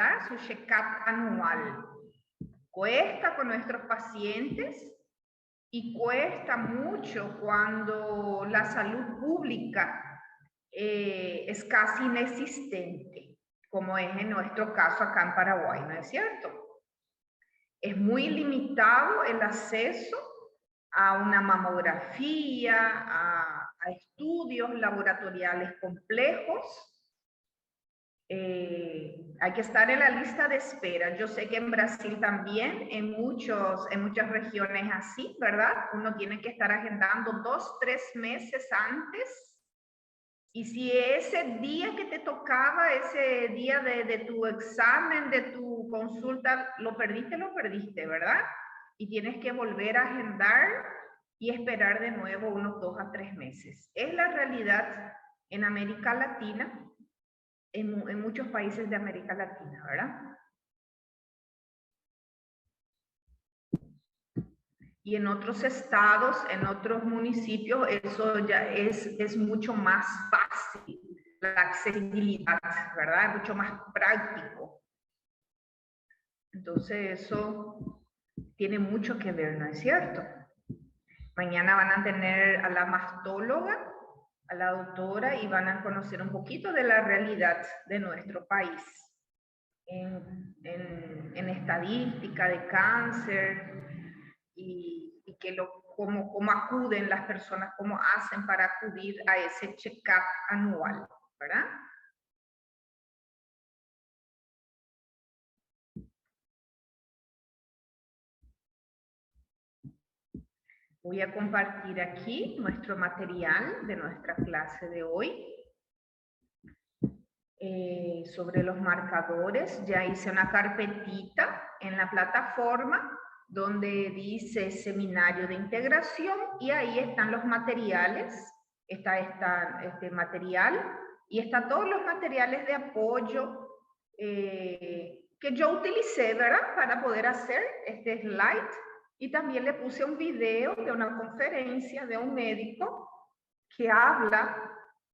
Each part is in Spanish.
¿verdad? Su check-up anual. Cuesta con nuestros pacientes y cuesta mucho cuando la salud pública es casi inexistente, como es en nuestro caso acá en Paraguay, ¿no es cierto? Es muy limitado el acceso a una mamografía, a estudios laboratoriales complejos. Hay que estar en la lista de espera. Yo sé que en Brasil también, en muchas regiones así, ¿verdad? Uno tiene que estar agendando 2, 3 meses antes. Y si ese día que te tocaba, ese día de tu examen, de tu consulta, lo perdiste, ¿verdad? Y tienes que volver a agendar y esperar de nuevo unos 2 a 3 meses. Es la realidad en América Latina, en muchos países de América Latina, ¿verdad? Y en otros estados, en otros municipios, eso ya es mucho más fácil, la accesibilidad, ¿verdad? Mucho más práctico. Entonces eso tiene mucho que ver, ¿no es cierto? Mañana van a tener a la mastóloga, a la doctora, y van a conocer un poquito de la realidad de nuestro país en estadística de cáncer y cómo acuden las personas, cómo hacen para acudir a ese check-up anual, ¿verdad? Voy a compartir aquí nuestro material de nuestra clase de hoy. Sobre los marcadores, ya hice una carpetita en la plataforma donde dice seminario de integración y ahí están los materiales, está este material y están todos los materiales de apoyo que yo utilicé, ¿verdad? Para poder hacer este slide, y también le puse un video de una conferencia de un médico que habla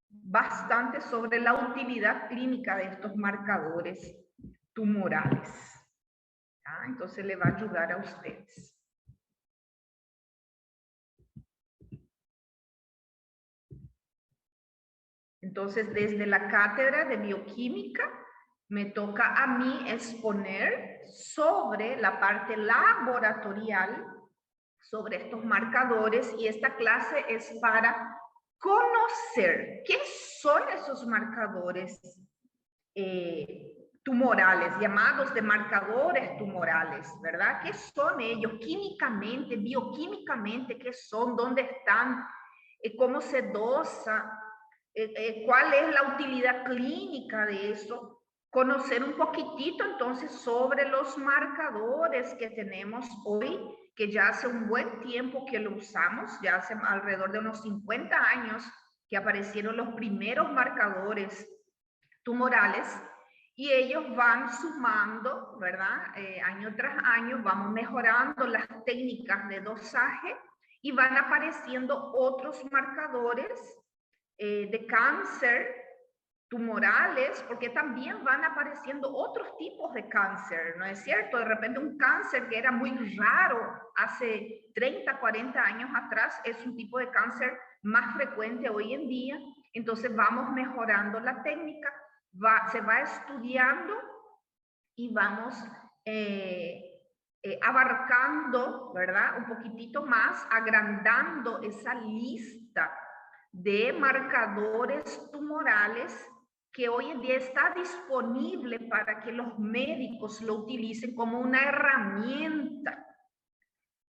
bastante sobre la utilidad clínica de estos marcadores tumorales. ¿Ah? Entonces le va a ayudar a ustedes. Entonces, desde la cátedra de bioquímica, me toca a mí exponer sobre la parte laboratorial, sobre estos marcadores, y esta clase es para conocer qué son esos marcadores tumorales, llamados de marcadores tumorales, ¿verdad? ¿Qué son ellos químicamente, bioquímicamente? ¿Qué son? ¿Dónde están? ¿Cómo se dosa? ¿Cuál es la utilidad clínica de eso? Conocer un poquitito entonces sobre los marcadores que tenemos hoy, que ya hace un buen tiempo que lo usamos, ya hace alrededor de unos 50 años que aparecieron los primeros marcadores tumorales, y ellos van sumando, ¿verdad? Año tras año vamos mejorando las técnicas de dosaje y van apareciendo otros marcadores de cáncer tumorales, porque también van apareciendo otros tipos de cáncer, ¿no es cierto? De repente un cáncer que era muy raro hace 30, 40 años atrás es un tipo de cáncer más frecuente hoy en día. Entonces vamos mejorando la técnica, se va estudiando y vamos abarcando, ¿verdad? Un poquitito más, agrandando esa lista de marcadores tumorales que hoy en día está disponible para que los médicos lo utilicen como una herramienta.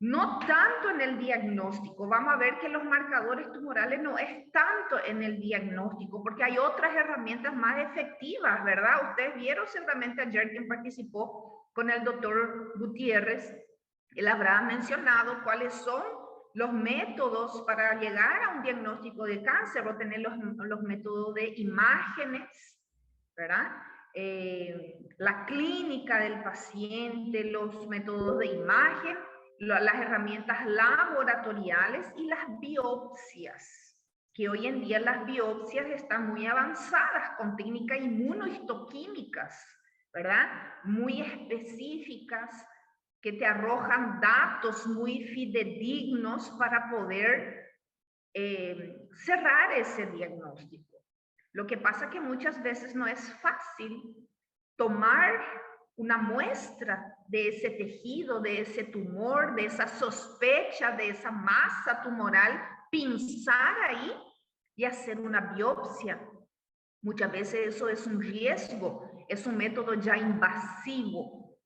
No tanto en el diagnóstico. Vamos a ver que los marcadores tumorales no es tanto en el diagnóstico, porque hay otras herramientas más efectivas, ¿verdad? Ustedes vieron seguramente ayer quien participó con el doctor Gutiérrez. Él habrá mencionado cuáles son los métodos para llegar a un diagnóstico de cáncer, o tener los métodos de imágenes, ¿verdad? La clínica del paciente, los métodos de imagen, las herramientas laboratoriales y las biopsias, que hoy en día las biopsias están muy avanzadas con técnicas inmunohistoquímicas, ¿verdad? Muy específicas que te arrojan datos muy fidedignos para poder cerrar ese diagnóstico. Lo que pasa que muchas veces no es fácil tomar una muestra de ese tejido, de ese tumor, de esa sospecha, de esa masa tumoral, pinzar ahí y hacer una biopsia. Muchas veces eso es un riesgo, es un método ya invasivo.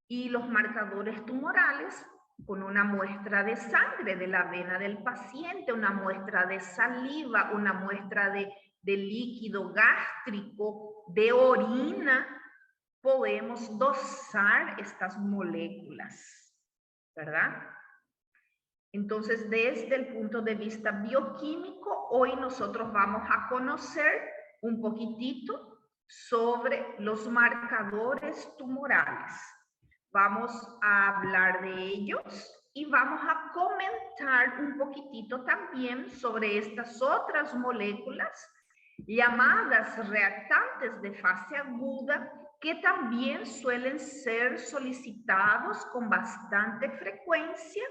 Y los marcadores tumorales, con una muestra de sangre de la vena del paciente, una muestra de saliva, una muestra de líquido gástrico, de orina, podemos dosar estas moléculas, ¿verdad? Entonces, desde el punto de vista bioquímico, hoy nosotros vamos a conocer un poquitito sobre los marcadores tumorales. Vamos a hablar de ellos y vamos a comentar un poquitito también sobre estas otras moléculas llamadas reactantes de fase aguda, que también suelen ser solicitados con bastante frecuencia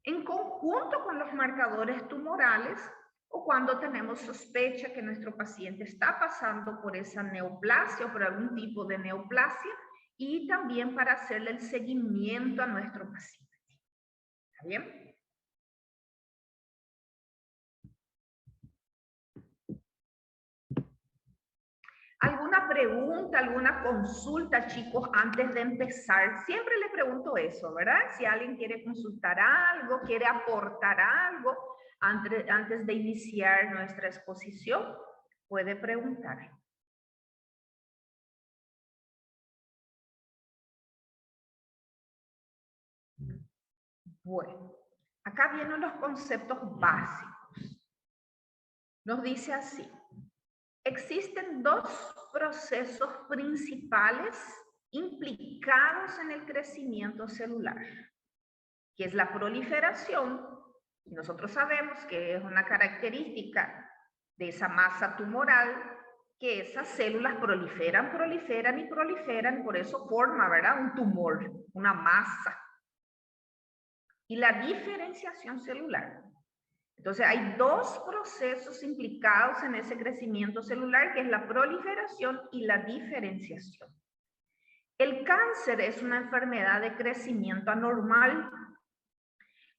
en conjunto con los marcadores tumorales o cuando tenemos sospecha que nuestro paciente está pasando por esa neoplasia o por algún tipo de neoplasia, y también para hacerle el seguimiento a nuestro paciente. ¿Está bien? ¿Alguna pregunta, alguna consulta, chicos, antes de empezar? Siempre le pregunto eso, ¿verdad? Si alguien quiere consultar algo, quiere aportar algo antes de iniciar nuestra exposición, puede preguntar. Bueno, acá vienen los conceptos básicos. Nos dice así: existen dos procesos principales implicados en el crecimiento celular, que es la proliferación, y nosotros sabemos que es una característica de esa masa tumoral, que esas células proliferan, proliferan y proliferan, por eso forma, ¿verdad?, un tumor, una masa. Y la diferenciación celular. Entonces, hay dos procesos implicados en ese crecimiento celular, que es la proliferación y la diferenciación. El cáncer es una enfermedad de crecimiento anormal.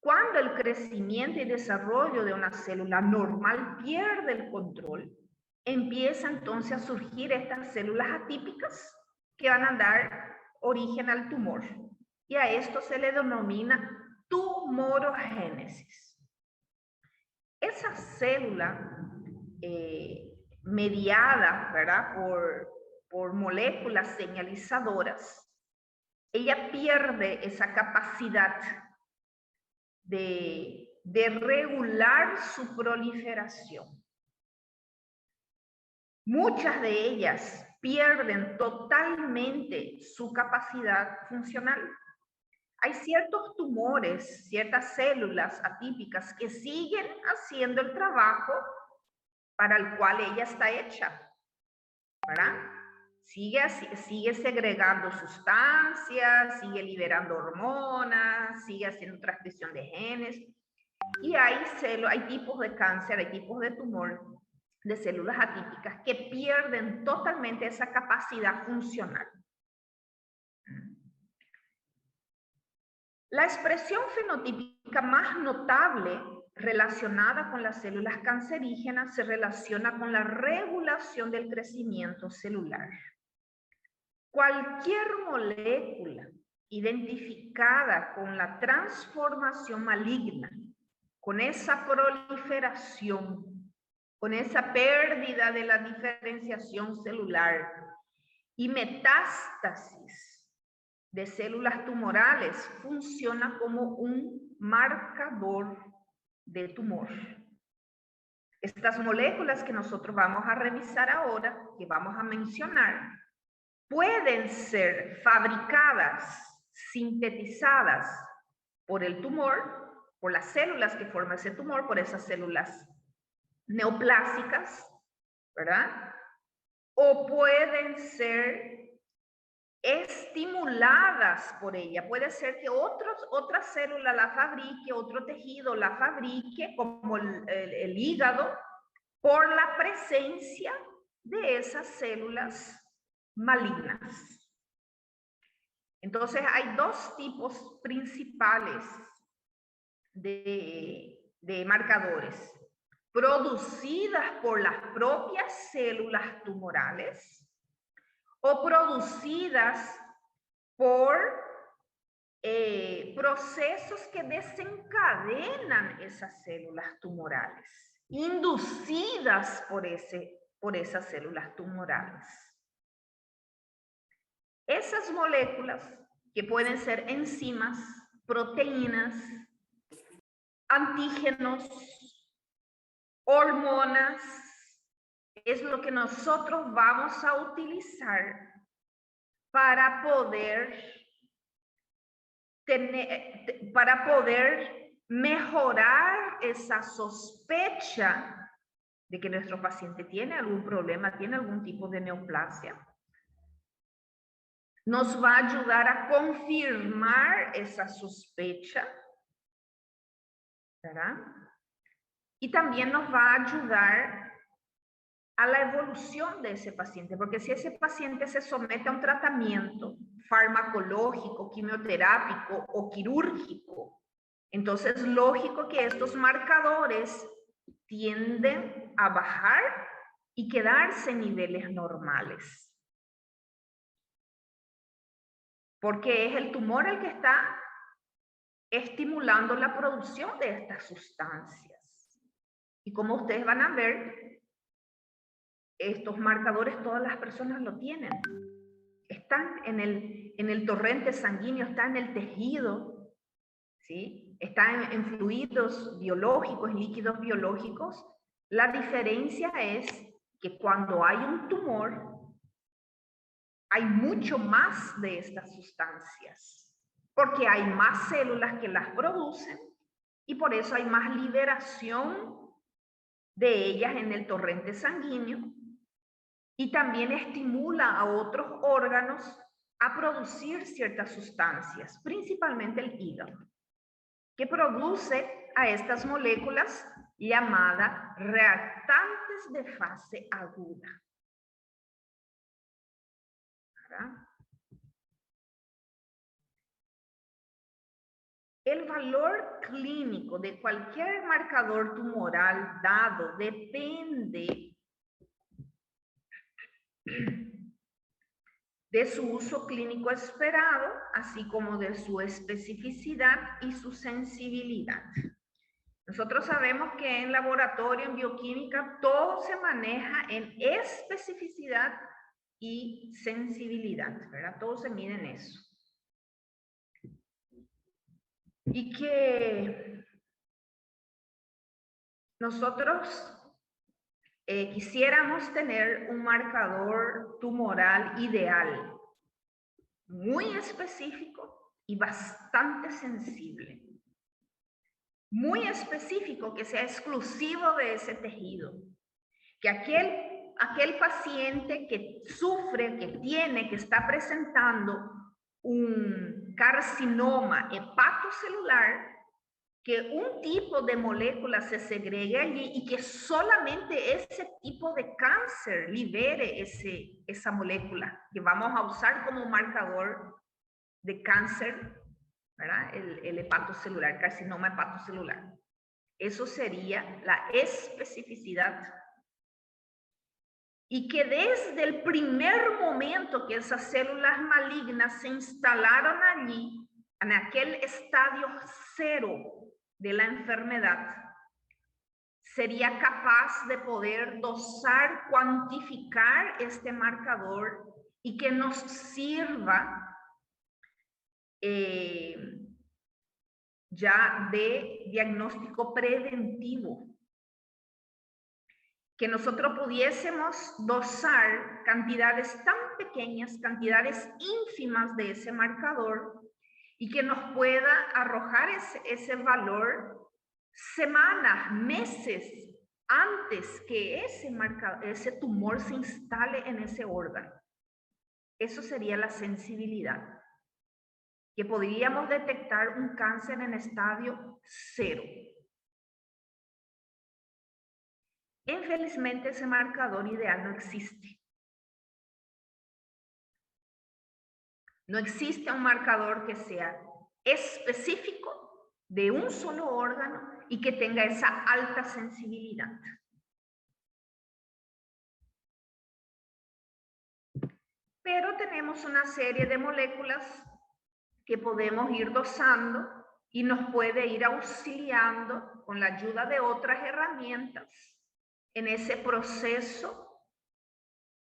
Cuando el crecimiento y desarrollo de una célula normal pierde el control, empieza entonces a surgir estas células atípicas que van a dar origen al tumor. Y a esto se le denomina tumorogénesis. Esa célula mediada, ¿verdad?, por moléculas señalizadoras, ella pierde esa capacidad de regular su proliferación. Muchas de ellas pierden totalmente su capacidad funcional. Hay ciertos tumores, ciertas células atípicas que siguen haciendo el trabajo para el cual ella está hecha, ¿verdad? Sigue segregando sustancias, sigue liberando hormonas, sigue haciendo transcripción de genes. Y hay tipos de cáncer, hay tipos de tumor, de células atípicas que pierden totalmente esa capacidad funcional. La expresión fenotípica más notable relacionada con las células cancerígenas se relaciona con la regulación del crecimiento celular. Cualquier molécula identificada con la transformación maligna, con esa proliferación, con esa pérdida de la diferenciación celular y metástasis de células tumorales, funciona como un marcador de tumor. Estas moléculas que nosotros vamos a revisar ahora, que vamos a mencionar, pueden ser fabricadas, sintetizadas por el tumor, por las células que forman ese tumor, por esas células neoplásicas, ¿verdad? O pueden ser estimuladas por ella. Puede ser que otra célula la fabrique, otro tejido la fabrique, como el hígado, por la presencia de esas células malignas. Entonces, hay dos tipos principales de marcadores: producidas por las propias células tumorales o producidas por procesos que desencadenan esas células tumorales, inducidas por esas células tumorales. Esas moléculas, que pueden ser enzimas, proteínas, antígenos, hormonas, es lo que nosotros vamos a utilizar para poder mejorar esa sospecha de que nuestro paciente tiene algún problema, tiene algún tipo de neoplasia. Nos va a ayudar a confirmar esa sospecha, ¿verdad? Y también nos va a ayudar a la evolución de ese paciente, porque si ese paciente se somete a un tratamiento farmacológico, quimioterápico o quirúrgico, entonces es lógico que estos marcadores tienden a bajar y quedarse en niveles normales. Porque es el tumor el que está estimulando la producción de estas sustancias. Y como ustedes van a ver, estos marcadores todas las personas lo tienen. Están en el torrente sanguíneo, están en el tejido, ¿sí? Están en fluidos biológicos, en líquidos biológicos. La diferencia es que cuando hay un tumor, hay mucho más de estas sustancias, porque hay más células que las producen y por eso hay más liberación de ellas en el torrente sanguíneo, y también estimula a otros órganos a producir ciertas sustancias, principalmente el hígado, que produce a estas moléculas llamadas reactantes de fase aguda. ¿Verdad? El valor clínico de cualquier marcador tumoral dado depende de su uso clínico esperado, así como de su especificidad y su sensibilidad. Nosotros sabemos que en laboratorio, en bioquímica, todo se maneja en especificidad y sensibilidad, ¿verdad? Todo se mide en eso. Y que nosotros quisiéramos tener un marcador tumoral ideal, muy específico y bastante sensible. Muy específico, que sea exclusivo de ese tejido. Que aquel paciente que sufre, que está presentando un carcinoma hepatocelular, que un tipo de molécula se segregue allí y que solamente ese tipo de cáncer libere esa molécula que vamos a usar como marcador de cáncer, ¿verdad? El hepatocelular, carcinoma hepatocelular. Eso sería la especificidad. Y que desde el primer momento que esas células malignas se instalaron allí, en aquel estadio cero de la enfermedad, sería capaz de poder dosar, cuantificar este marcador y que nos sirva ya de diagnóstico preventivo. Que nosotros pudiésemos dosar cantidades tan pequeñas, cantidades ínfimas de ese marcador, y que nos pueda arrojar ese valor semanas, meses antes que ese tumor se instale en ese órgano. Eso sería la sensibilidad, que podríamos detectar un cáncer en estadio 0. Infelizmente, ese marcador ideal no existe. No existe un marcador que sea específico de un solo órgano y que tenga esa alta sensibilidad. Pero tenemos una serie de moléculas que podemos ir dosando y nos puede ir auxiliando con la ayuda de otras herramientas en ese proceso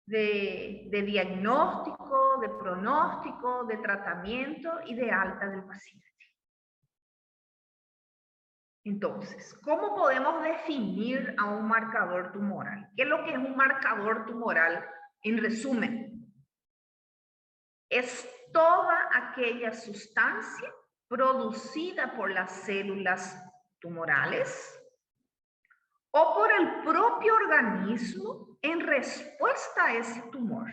de diagnóstico, de pronóstico, de tratamiento y de alta del paciente. Entonces, ¿cómo podemos definir a un marcador tumoral? ¿Qué es lo que es un marcador tumoral? En resumen, es toda aquella sustancia producida por las células tumorales o por el propio organismo en respuesta a ese tumor,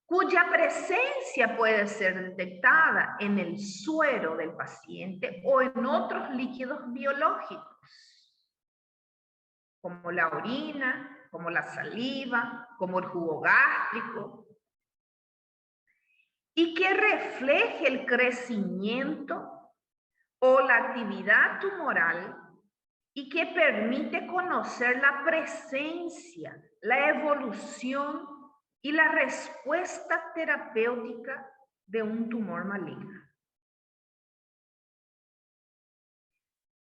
cuya presencia puede ser detectada en el suero del paciente o en otros líquidos biológicos, como la orina, como la saliva, como el jugo gástrico, y que refleje el crecimiento o la actividad tumoral y que permite conocer la presencia, la evolución y la respuesta terapéutica de un tumor maligno.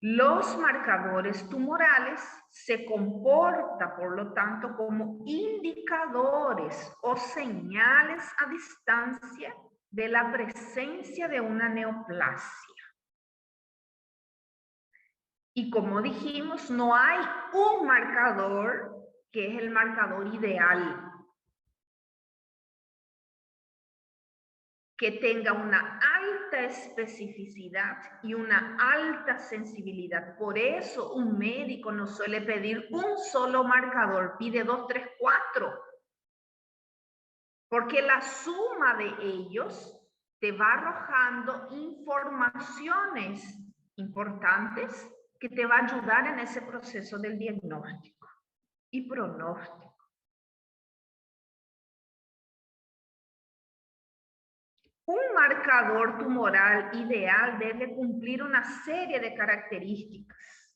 Los marcadores tumorales se comportan, por lo tanto, como indicadores o señales a distancia de la presencia de una neoplasia. Y como dijimos, no hay un marcador que es el marcador ideal, que tenga una alta especificidad y una alta sensibilidad. Por eso un médico no suele pedir un solo marcador, pide 2, 3, 4. Porque la suma de ellos te va arrojando informaciones importantes que te va a ayudar en ese proceso del diagnóstico y pronóstico. Un marcador tumoral ideal debe cumplir una serie de características.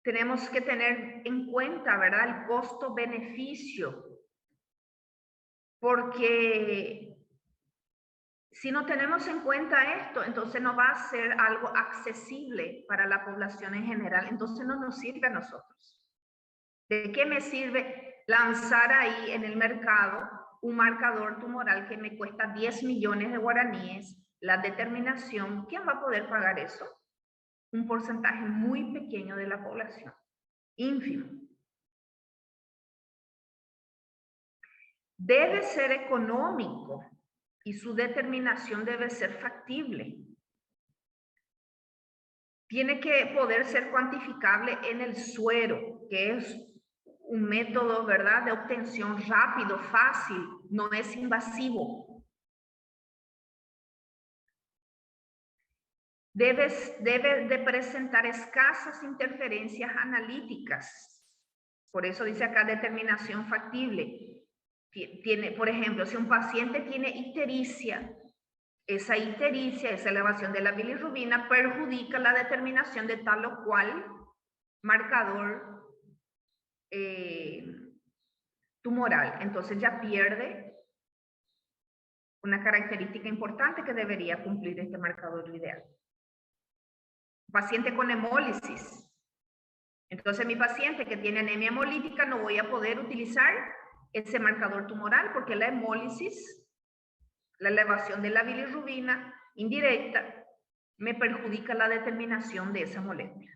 Tenemos que tener en cuenta, ¿verdad?, el costo-beneficio, porque si no tenemos en cuenta esto, entonces no va a ser algo accesible para la población en general, entonces no nos sirve a nosotros. ¿De qué me sirve lanzar ahí en el mercado un marcador tumoral que me cuesta 10 millones de guaraníes? La determinación, ¿quién va a poder pagar eso? Un porcentaje muy pequeño de la población, ínfimo. Debe ser económico y su determinación debe ser factible. Tiene que poder ser cuantificable en el suero, que es un método, ¿verdad?, de obtención rápido, fácil, no es invasivo. Debe de presentar escasas interferencias analíticas. Por eso dice acá determinación factible. Tiene, por ejemplo, si un paciente tiene ictericia, esa elevación de la bilirrubina perjudica la determinación de tal o cual marcador tumoral. Entonces ya pierde una característica importante que debería cumplir este marcador ideal. Paciente con hemólisis. Entonces mi paciente que tiene anemia hemolítica no voy a poder utilizar ese marcador tumoral porque la hemólisis, la elevación de la bilirrubina indirecta, me perjudica la determinación de esa molécula.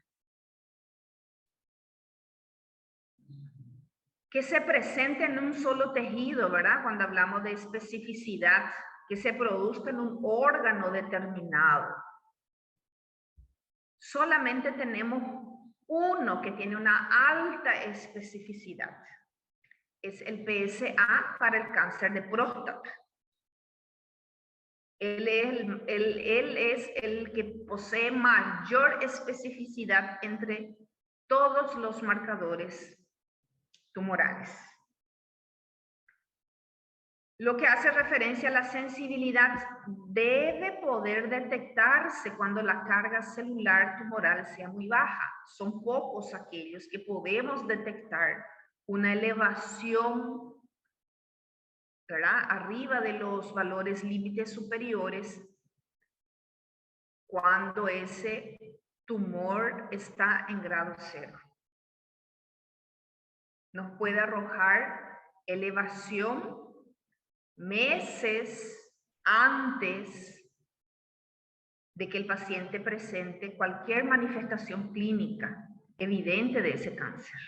Que se presente en un solo tejido, ¿verdad? Cuando hablamos de especificidad, que se produzca en un órgano determinado. Solamente tenemos Uno que tiene una alta especificidad es el PSA para el cáncer de próstata. Él es el que posee mayor especificidad entre todos los marcadores tumorales. Lo que hace referencia a la sensibilidad debe poder detectarse cuando la carga celular tumoral sea muy baja. Son pocos aquellos que podemos detectar una elevación, ¿verdad?, arriba de los valores límites superiores cuando ese tumor está en grado 0. Nos puede arrojar elevación meses antes de que el paciente presente cualquier manifestación clínica evidente de ese cáncer.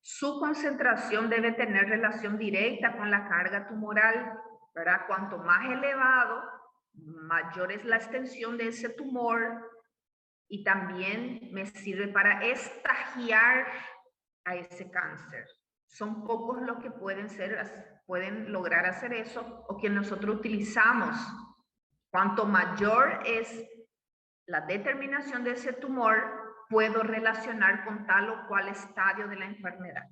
Su concentración debe tener relación directa con la carga tumoral, ¿verdad? Cuanto más elevado, mayor es la extensión de ese tumor, y también me sirve para estagiar a ese cáncer. Son pocos los que pueden lograr hacer eso, o que nosotros utilizamos. Cuanto mayor es la determinación de ese tumor, puedo relacionar con tal o cual estadio de la enfermedad.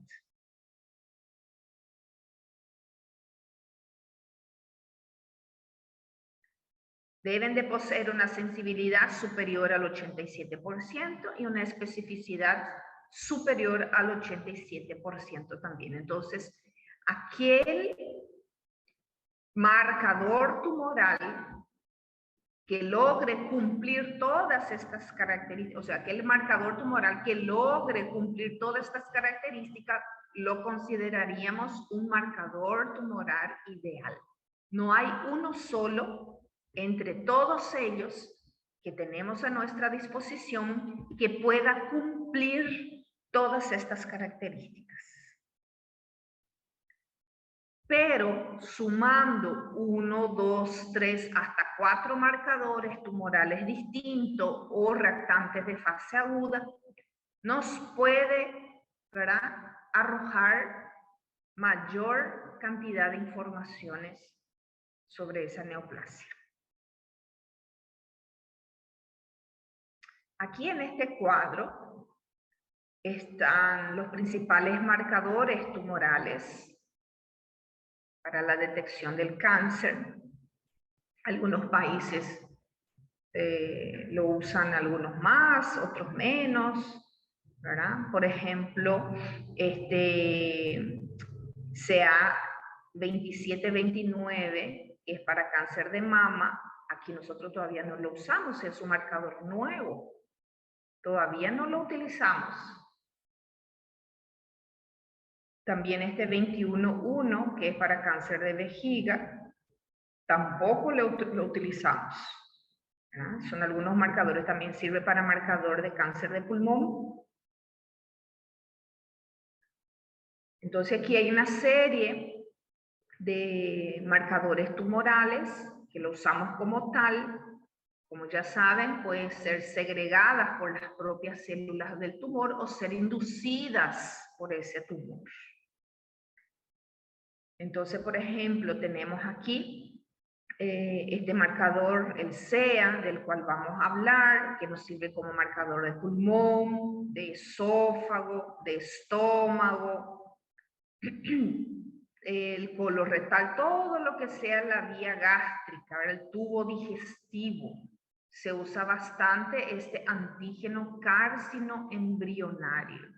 Deben de poseer una sensibilidad superior al 87% y una especificidad superior al 87% también. Entonces, aquel marcador tumoral que logre cumplir todas estas características, o sea, aquel marcador tumoral que logre cumplir todas estas características, lo consideraríamos un marcador tumoral ideal. No hay uno solo entre todos ellos que tenemos a nuestra disposición que pueda cumplir todas estas características. Pero sumando 1, 2, 3, hasta 4 marcadores tumorales distintos o reactantes de fase aguda, nos puede, ¿verdad?, arrojar mayor cantidad de informaciones sobre esa neoplasia. Aquí en este cuadro están los principales marcadores tumorales para la detección del cáncer. Algunos países lo usan, algunos más, otros menos, ¿verdad? Por ejemplo, CA2729, que es para cáncer de mama, aquí nosotros todavía no lo usamos, es un marcador nuevo, todavía no lo utilizamos. También 21.1, que es para cáncer de vejiga, tampoco lo utilizamos. ¿verdad? Son algunos marcadores, también sirve para marcador de cáncer de pulmón. Entonces aquí hay una serie de marcadores tumorales que lo usamos como tal. Como ya saben, pueden ser segregadas por las propias células del tumor o ser inducidas por ese tumor. Entonces, por ejemplo, tenemos aquí este marcador, el CEA, del cual vamos a hablar, que nos sirve como marcador de pulmón, de esófago, de estómago, el colorectal, todo lo que sea la vía gástrica, el tubo digestivo. Se usa bastante este antígeno carcino embrionario.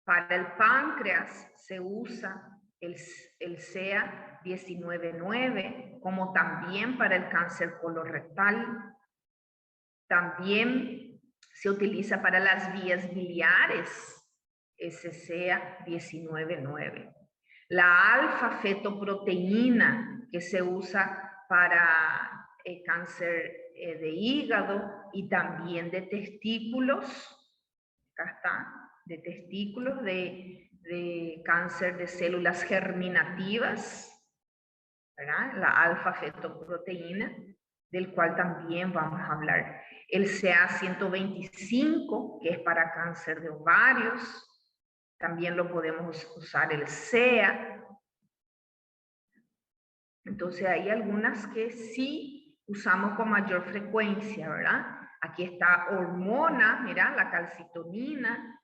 Para el páncreas se usa el CA19.9, como también para el cáncer colorectal. También se utiliza para las vías biliares, ese CA19.9. La alfa-fetoproteína, que se usa para el cáncer de hígado y también de testículos. Acá está. De testículos, de cáncer de células germinativas, ¿verdad? La alfa-fetoproteína, del cual también vamos a hablar. El CA125, que es para cáncer de ovarios. También lo podemos usar el SEA. Entonces hay algunas que sí usamos con mayor frecuencia, ¿verdad? Aquí está hormona, mira, la calcitonina.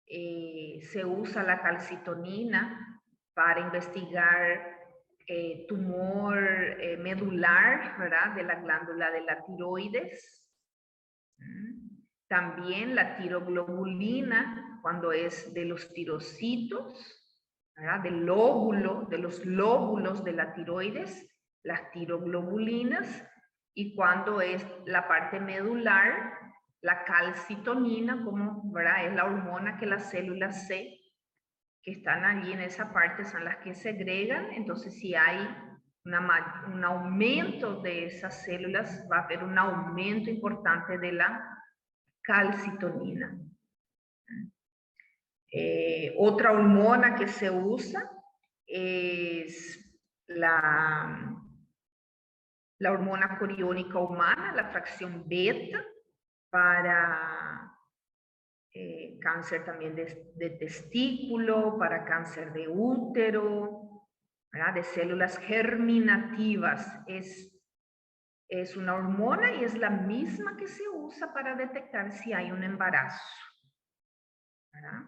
Se usa la calcitonina para investigar tumor medular, ¿verdad? De la glándula de la tiroides. También la tiroglobulina, cuando es de los tirocitos, ¿verdad? De los lóbulos de la tiroides, las tiroglobulinas, y cuando es la parte medular, la calcitonina, como, ¿verdad? Es la hormona que las células C que están allí en esa parte son las que segregan. Entonces, si hay un aumento de esas células, va a haber un aumento importante de la calcitonina. Otra hormona que se usa es la hormona coriónica humana, la fracción beta, para cáncer también de testículo, para cáncer de útero, ¿verdad? De células germinativas. Es una hormona y es la misma que se usa para detectar si hay un embarazo, ¿verdad?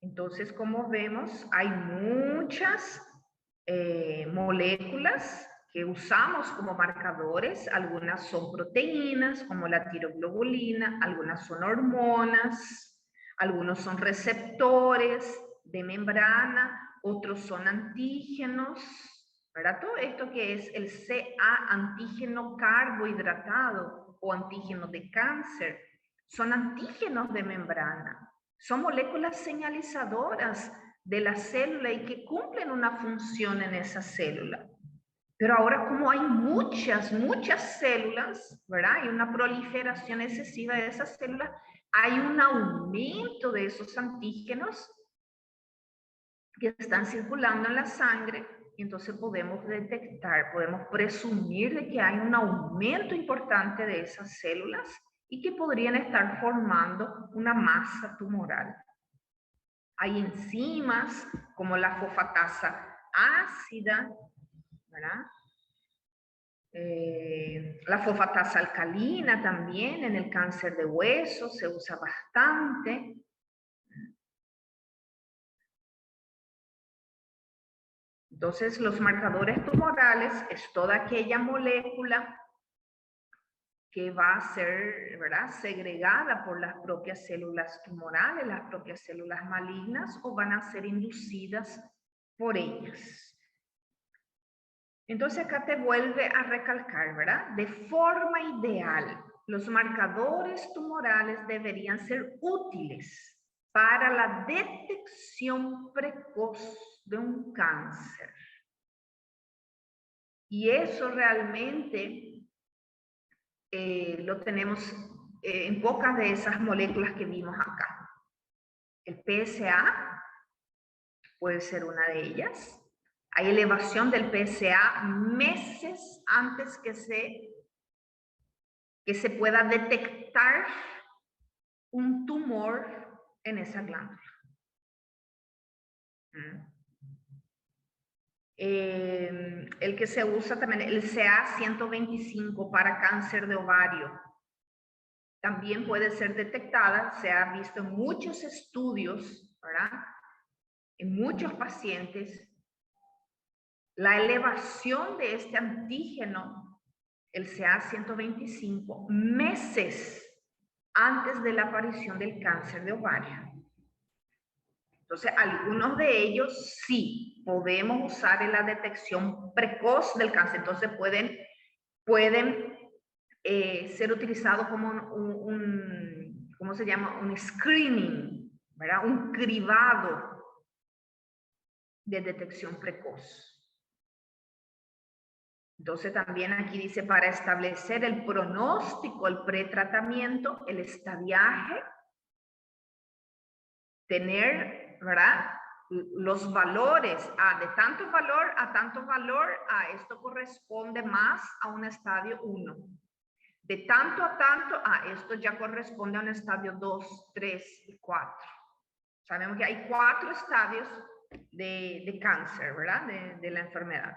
Entonces, como vemos, hay muchas moléculas que usamos como marcadores. Algunas son proteínas, como la tiroglobulina, algunas son hormonas, algunos son receptores de membrana, otros son antígenos, ¿verdad? Todo esto que es el CA, antígeno carbohidratado o antígeno de cáncer, son antígenos de membrana. Son moléculas señalizadoras de la célula y que cumplen una función en esa célula. Pero ahora, como hay muchas células, ¿verdad? Hay una proliferación excesiva de esas células, hay un aumento de esos antígenos que están circulando en la sangre, y entonces podemos detectar, podemos presumir de que hay un aumento importante de esas células y que podrían estar formando una masa tumoral. Hay enzimas como la fosfatasa ácida, ¿verdad? La fosfatasa alcalina también en el cáncer de hueso se usa bastante. Entonces, los marcadores tumorales es toda aquella molécula que va a ser, ¿verdad?, segregada por las propias células tumorales, las propias células malignas, o van a ser inducidas por ellas. Entonces acá te vuelve a recalcar, ¿verdad? De forma ideal, los marcadores tumorales deberían ser útiles para la detección precoz de un cáncer. Y eso realmente lo tenemos en pocas de esas moléculas que vimos acá. El PSA puede ser una de ellas. Hay elevación del PSA meses antes que se pueda detectar un tumor en esa glándula. El que se usa también, el CA125 para cáncer de ovario, también puede ser detectada. Se ha visto en muchos estudios, ¿verdad?, en muchos pacientes, la elevación de este antígeno, el CA125, meses antes de la aparición del cáncer de ovario. Entonces, algunos de ellos sí podemos usar en la detección precoz del cáncer. Entonces, pueden ser utilizados como ¿cómo se llama? Un screening, ¿verdad? Un cribado de detección precoz. Entonces también aquí dice, para establecer el pronóstico, el pretratamiento, el estadiaje, tener, ¿verdad?, los valores, de tanto valor a tanto valor, esto corresponde más a un estadio 1. De tanto a tanto, esto ya corresponde a un estadio 2, 3 y 4. Sabemos que hay 4 estadios de cáncer, ¿verdad? De la enfermedad.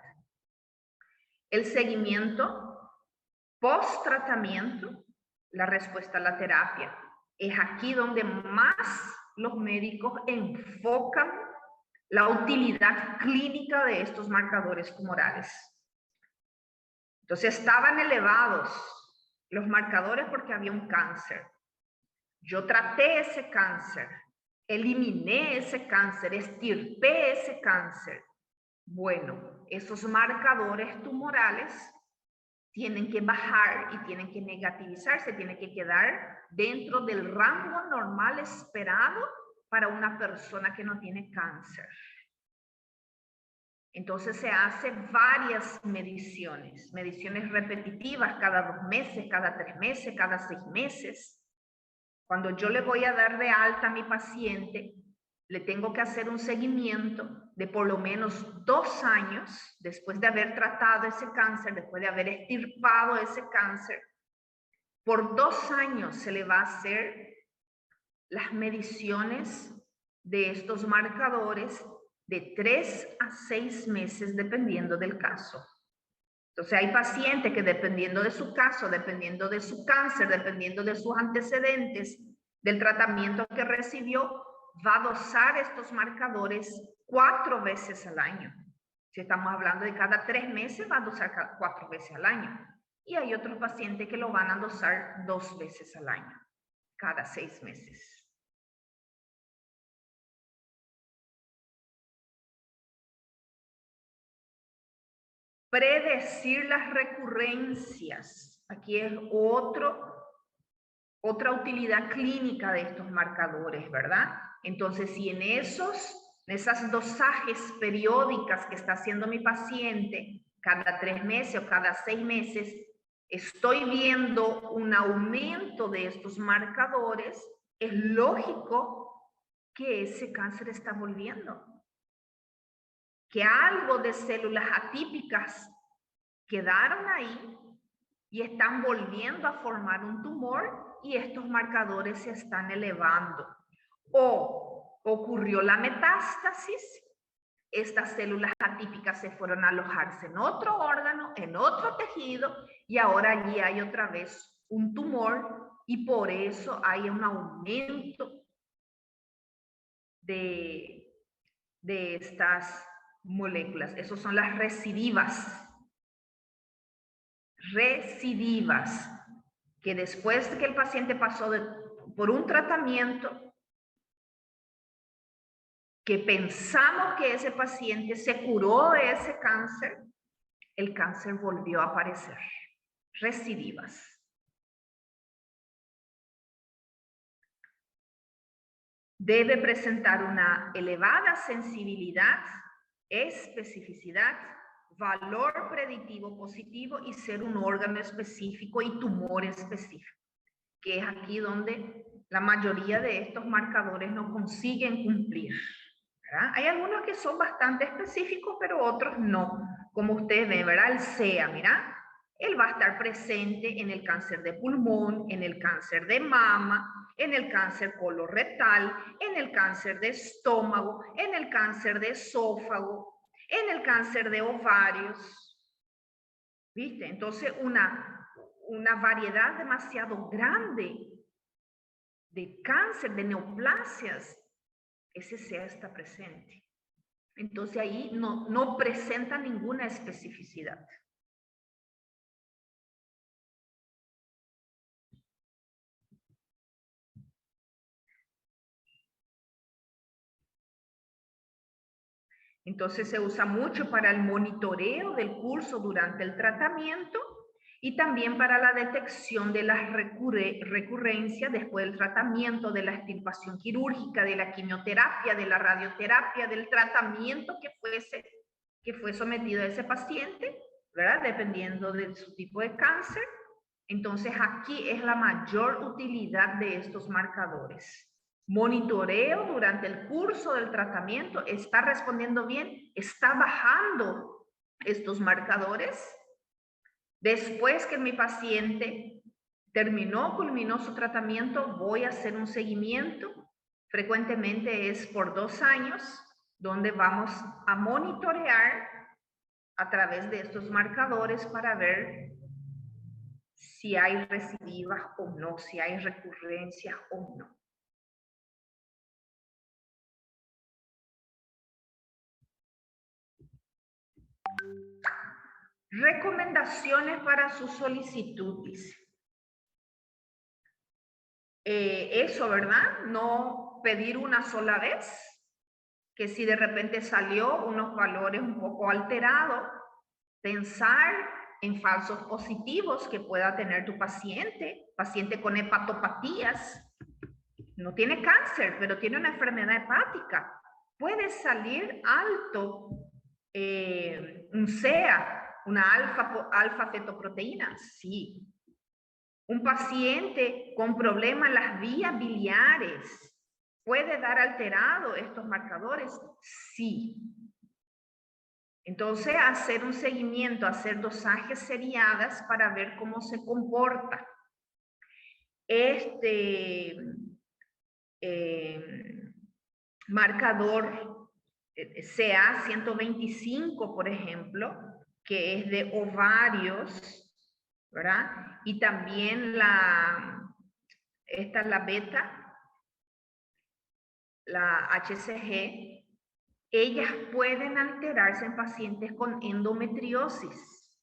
El seguimiento post-tratamiento, la respuesta a la terapia, es aquí donde más los médicos enfocan la utilidad clínica de estos marcadores tumorales. Entonces estaban elevados los marcadores porque había un cáncer. Yo traté ese cáncer, eliminé ese cáncer, extirpé ese cáncer. Bueno, esos marcadores tumorales tienen que bajar y tienen que negativizarse, tienen que quedar dentro del rango normal esperado para una persona que no tiene cáncer. Entonces se hacen varias mediciones repetitivas cada 2 meses, cada 3 meses, cada 6 meses. Cuando yo le voy a dar de alta a mi paciente, le tengo que hacer un seguimiento de por lo menos 2 años después de haber tratado ese cáncer, después de haber extirpado ese cáncer. Por 2 años se le va a hacer las mediciones de estos marcadores de 3 a 6 meses dependiendo del caso. Entonces hay pacientes que dependiendo de su caso, dependiendo de su cáncer, dependiendo de sus antecedentes, del tratamiento que recibió, va a dosar estos marcadores 4 veces al año. Si estamos hablando de cada 3 meses, va a dosar 4 veces al año. Y hay otros pacientes que lo van a dosar 2 veces al año, cada 6 meses. Predecir las recurrencias. Aquí es otra utilidad clínica de estos marcadores, ¿verdad? Entonces, si en esas dosajes periódicas que está haciendo mi paciente, cada 3 meses o cada 6 meses, estoy viendo un aumento de estos marcadores, es lógico que ese cáncer está volviendo. Que algo de células atípicas quedaron ahí y están volviendo a formar un tumor y estos marcadores se están elevando. O ocurrió la metástasis, estas células atípicas se fueron a alojarse en otro órgano, en otro tejido, y ahora allí hay otra vez un tumor y por eso hay un aumento de estas moléculas. Esas son las recidivas. Recidivas, que después de que el paciente pasó por un tratamiento, que pensamos que ese paciente se curó de ese cáncer, el cáncer volvió a aparecer. Recidivas. Debe presentar una elevada sensibilidad, especificidad, valor predictivo positivo y ser un órgano específico y tumor específico, que es aquí donde la mayoría de estos marcadores no consiguen cumplir, ¿verdad? Hay algunos que son bastante específicos, pero otros no. Como ustedes ven, ¿verdad? El CEA, mira, él va a estar presente en el cáncer de pulmón, en el cáncer de mama, en el cáncer colorectal, en el cáncer de estómago, en el cáncer de esófago, en el cáncer de ovarios. ¿Viste? Entonces, una variedad demasiado grande de cáncer, de neoplasias, ese CEA está presente. Entonces, ahí no presenta ninguna especificidad. Entonces se usa mucho para el monitoreo del curso durante el tratamiento y también para la detección de las recurrencias después del tratamiento, de la extirpación quirúrgica, de la quimioterapia, de la radioterapia, del tratamiento que fue sometido a ese paciente, ¿verdad? Dependiendo de su tipo de cáncer. Entonces aquí es la mayor utilidad de estos marcadores. monitoreo durante el curso del tratamiento, está respondiendo bien, está bajando estos marcadores. Después que mi paciente culminó su tratamiento, voy a hacer un seguimiento. Frecuentemente es por 2 años, donde vamos a monitorear a través de estos marcadores para ver si hay recidivas o no, si hay recurrencias o no. Recomendaciones para su solicitud, dice. Eso, ¿verdad? No pedir una sola vez, que si de repente salió unos valores un poco alterados, pensar en falsos positivos que pueda tener tu paciente con hepatopatías, no tiene cáncer, pero tiene una enfermedad hepática. Puede salir alto un CEA, una alfa-fetoproteína, sí. Un paciente con problemas en las vías biliares, ¿puede dar alterado estos marcadores? Sí. Entonces, hacer un seguimiento, hacer dosajes seriadas para ver cómo se comporta. Este marcador CA125, por ejemplo, que es de ovarios, ¿verdad? Y también esta es la beta, la HCG, ellas pueden alterarse en pacientes con endometriosis.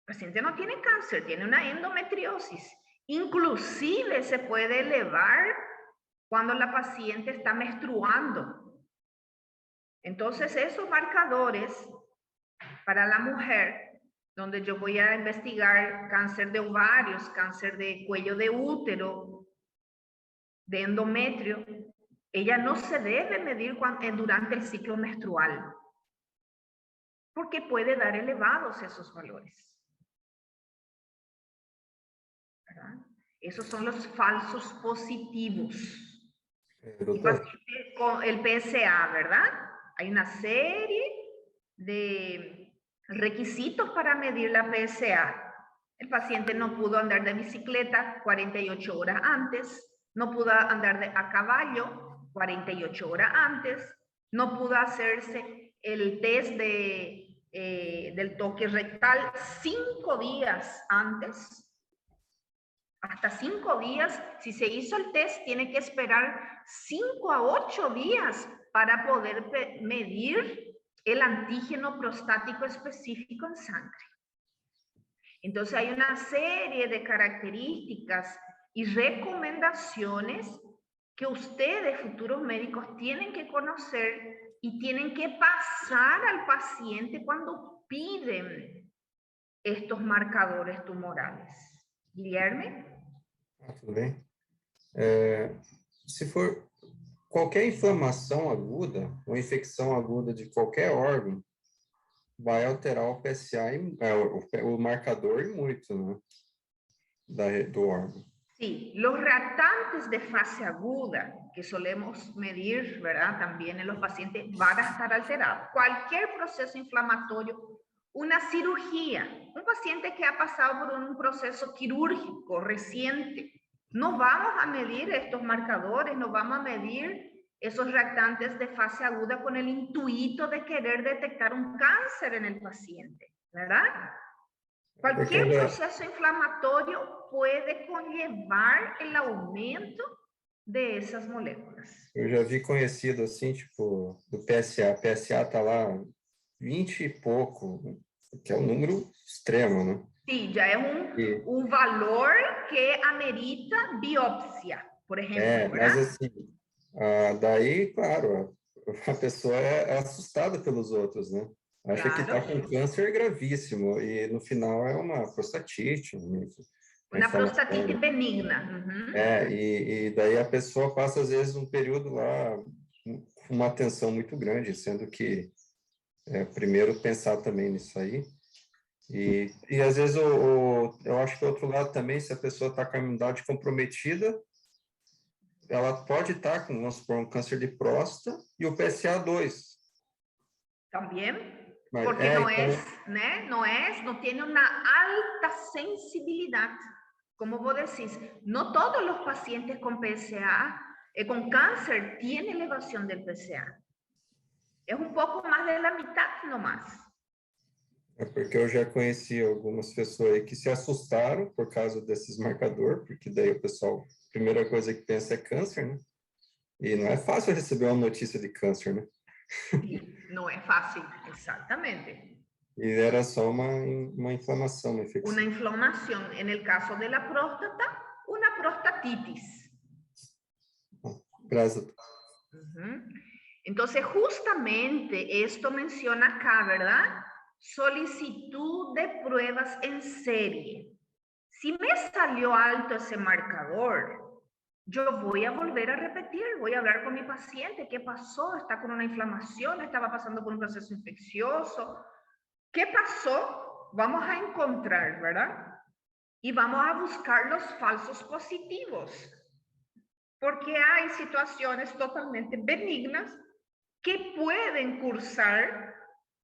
El paciente no tiene cáncer, tiene una endometriosis. Inclusive se puede elevar cuando la paciente está menstruando. Entonces, esos marcadores para la mujer, donde yo voy a investigar cáncer de ovarios, cáncer de cuello de útero, de endometrio, ella no se debe medir durante el ciclo menstrual, porque puede dar elevados esos valores, ¿verdad? Esos son los falsos positivos. Y paciente con el PSA, ¿verdad? Hay una serie de requisitos para medir la PSA. El paciente no pudo andar de bicicleta 48 horas antes, no pudo andar a caballo 48 horas antes, no pudo hacerse el test del toque rectal 5 días antes. Hasta 5 días, si se hizo el test, tiene que esperar 5 a 8 días para poder medir el antígeno prostático específico en sangre. Entonces hay una serie de características y recomendaciones que ustedes, futuros médicos, tienen que conocer y tienen que pasar al paciente cuando piden estos marcadores tumorales. Guilherme? Tudo bem. Se for qualquer inflamação aguda ou infecção aguda de qualquer órgão, vai alterar o PSA, o marcador e muito, né, do órgão. Sí, los reactantes de fase aguda que solemos medir, ¿verdad? También en los pacientes van a estar alterados. Cualquier proceso inflamatorio, una cirugía, un paciente que ha pasado por un proceso quirúrgico reciente, no vamos a medir estos marcadores, no vamos a medir esos reactantes de fase aguda con el intuito de querer detectar un cáncer en el paciente, ¿verdad? Cualquier proceso inflamatorio puede conllevar el aumento de essas moléculas. Eu já vi conhecido assim, tipo, do PSA. PSA tá lá 20 e pouco, que é um número extremo, né? Sim, já é um valor que amerita biópsia, por exemplo. Mas assim, daí, claro, a pessoa é assustada pelos outros, né? Acha que está com câncer gravíssimo e no final é uma prostatite. Uma prostatite benigna. Uhum. E daí a pessoa passa, às vezes, um período lá com uma atenção muito grande, sendo que primeiro pensar também nisso aí. E às vezes eu acho que do outro lado também, se a pessoa está com a imunidade comprometida, ela pode estar com, vamos supor, um câncer de próstata e o PSA2. También, Mas, porque no então, es, ¿no? No tiene una alta sensibilidad. Como vos decís, no todos los pacientes con PSA, con cáncer, tienen elevación del PSA. Es un poco más de la mitad nomás. é porque eu já conheci algumas pessoas aí que se assustaram por causa desses marcadores, porque daí o pessoal, a primeira coisa que pensa é câncer, né? E não é fácil receber uma notícia de câncer, né? No es fácil, exactamente. E era só uma inflamação, uma infecção. Una inflamación. En el caso de la próstata, una prostatitis. Gracias. Entonces, justamente esto menciona acá, ¿verdad? Solicitud de pruebas en serie. Si me salió alto ese marcador, yo voy a volver a repetir, voy a hablar con mi paciente. ¿Qué pasó? ¿Está con una inflamación? ¿Estaba pasando por un proceso infeccioso? ¿Qué pasó? Vamos a encontrar, ¿verdad? Y vamos a buscar los falsos positivos. Porque hay situaciones totalmente benignas que pueden cursar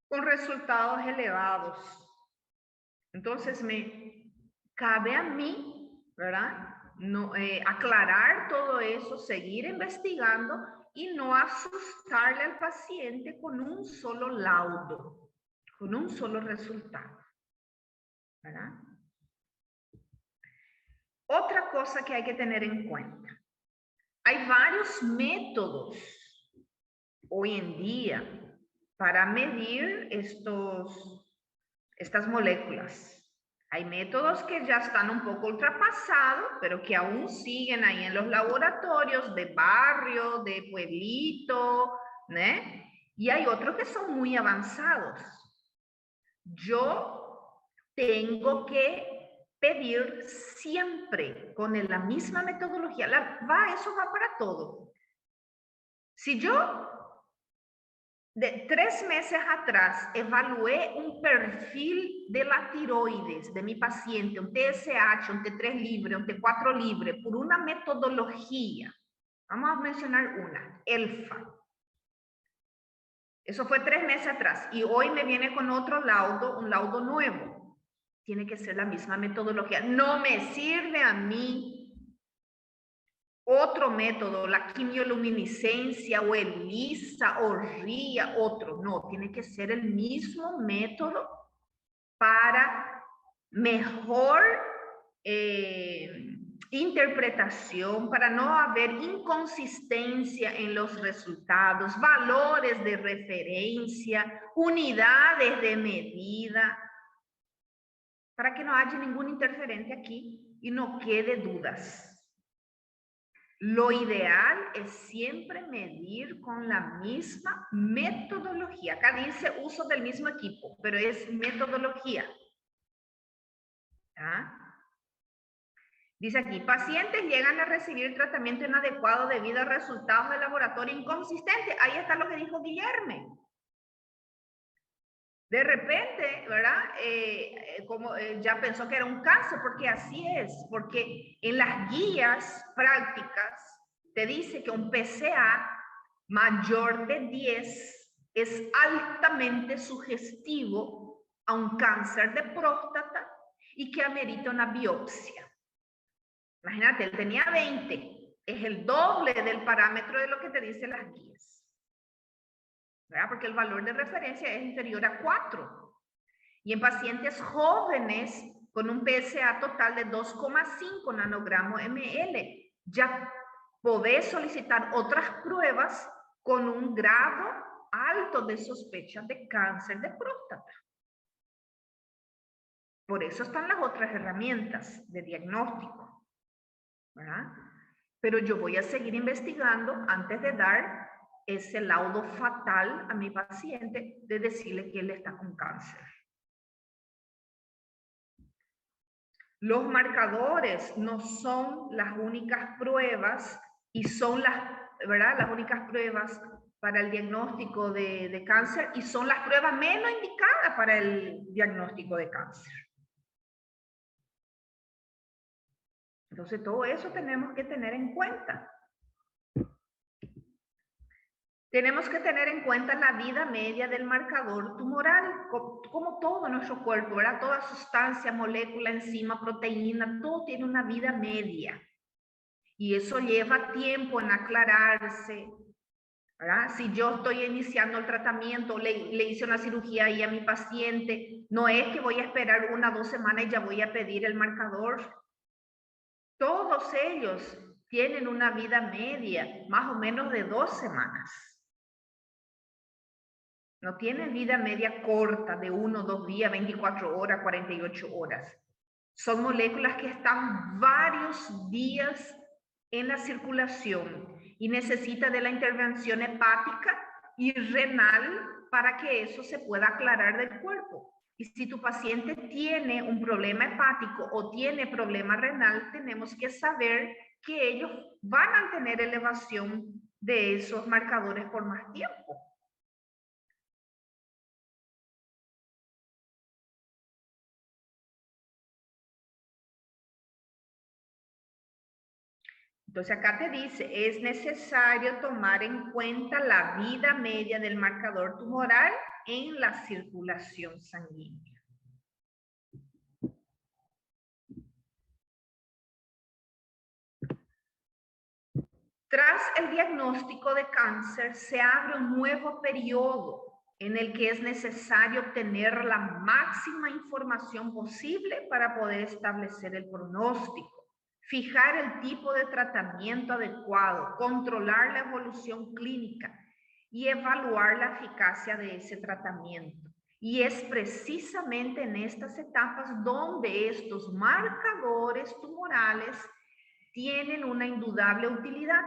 con resultados elevados. Entonces, me cabe a mí, ¿verdad? No, aclarar todo eso, seguir investigando y no asustarle al paciente con un solo laudo, con un solo resultado, ¿verdad? Otra cosa que hay que tener en cuenta. Hay varios métodos hoy en día para medir estas moléculas. Hay métodos que ya están un poco ultrapasados, pero que aún siguen ahí en los laboratorios de barrio, de pueblito, ¿no? Y hay otros que son muy avanzados. Yo tengo que pedir siempre con la misma metodología. Eso va para todo. Si yo de 3 meses atrás evalué un perfil de la tiroides de mi paciente, un TSH, un T3 libre, un T4 libre, por una metodología, vamos a mencionar una, ELFA. Eso fue 3 meses atrás y hoy me viene con otro laudo, un laudo nuevo. Tiene que ser la misma metodología. No me sirve a mí otro método, la quimioluminiscencia o ELISA o RIA, otro. No, tiene que ser el mismo método para mejor interpretación, para no haber inconsistencia en los resultados, valores de referencia, unidades de medida, para que no haya ningún interferente aquí y no quede dudas. Lo ideal es siempre medir con la misma metodología. Acá dice uso del mismo equipo, pero es metodología. ¿Ah? Dice aquí, pacientes llegan a recibir tratamiento inadecuado debido a resultados de laboratorio inconsistentes. Ahí está lo que dijo Guillermo. De repente, ¿verdad? Ya pensó que era un cáncer, porque así es, porque en las guías prácticas te dice que un PSA mayor de 10 es altamente sugestivo a un cáncer de próstata y que amerita una biopsia. Imagínate, él tenía 20, es el doble del parámetro de lo que te dicen las guías. ¿Verdad? Porque el valor de referencia es inferior a 4. Y en pacientes jóvenes con un PSA total de 2,5 nanogramos ml, ya podés solicitar otras pruebas con un grado alto de sospecha de cáncer de próstata. Por eso están las otras herramientas de diagnóstico, ¿verdad? Pero yo voy a seguir investigando antes de dar ese laudo fatal a mi paciente de decirle que él está con cáncer. Los marcadores no son las únicas pruebas y son ¿verdad? Las únicas pruebas para el diagnóstico de cáncer y son las pruebas menos indicadas para el diagnóstico de cáncer. Entonces todo eso tenemos que tener en cuenta. Tenemos que tener en cuenta la vida media del marcador tumoral, como todo nuestro cuerpo, ¿verdad? Toda sustancia, molécula, enzima, proteína, todo tiene una vida media. Y eso lleva tiempo en aclararse, ¿verdad? Si yo estoy iniciando el tratamiento, le hice una cirugía ahí a mi paciente, no es que voy a esperar 1 o 2 semanas y ya voy a pedir el marcador. Todos ellos tienen una vida media, más o menos de 2 semanas. No tienen vida media corta de 1 o 2 días, 24 horas, 48 horas. Son moléculas que están varios días en la circulación y necesita de la intervención hepática y renal para que eso se pueda aclarar del cuerpo. Y si tu paciente tiene un problema hepático o tiene problema renal, tenemos que saber que ellos van a tener elevación de esos marcadores por más tiempo. Entonces acá te dice, es necesario tomar en cuenta la vida media del marcador tumoral en la circulación sanguínea. Tras el diagnóstico de cáncer, se abre un nuevo periodo en el que es necesario obtener la máxima información posible para poder establecer el pronóstico, fijar el tipo de tratamiento adecuado, controlar la evolución clínica y evaluar la eficacia de ese tratamiento. Y es precisamente en estas etapas donde estos marcadores tumorales tienen una indudable utilidad.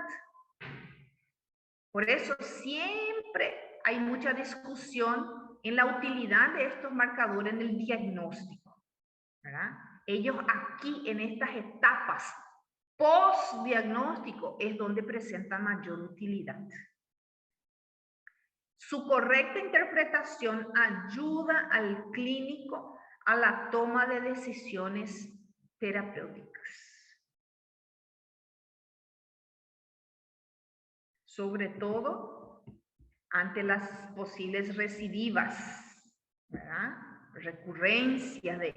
Por eso siempre hay mucha discusión en la utilidad de estos marcadores en el diagnóstico, ¿verdad? Ellos aquí en estas etapas post-diagnóstico es donde presentan mayor utilidad. Su correcta interpretación ayuda al clínico a la toma de decisiones terapéuticas. Sobre todo ante las posibles recidivas, ¿verdad? Recurrencias de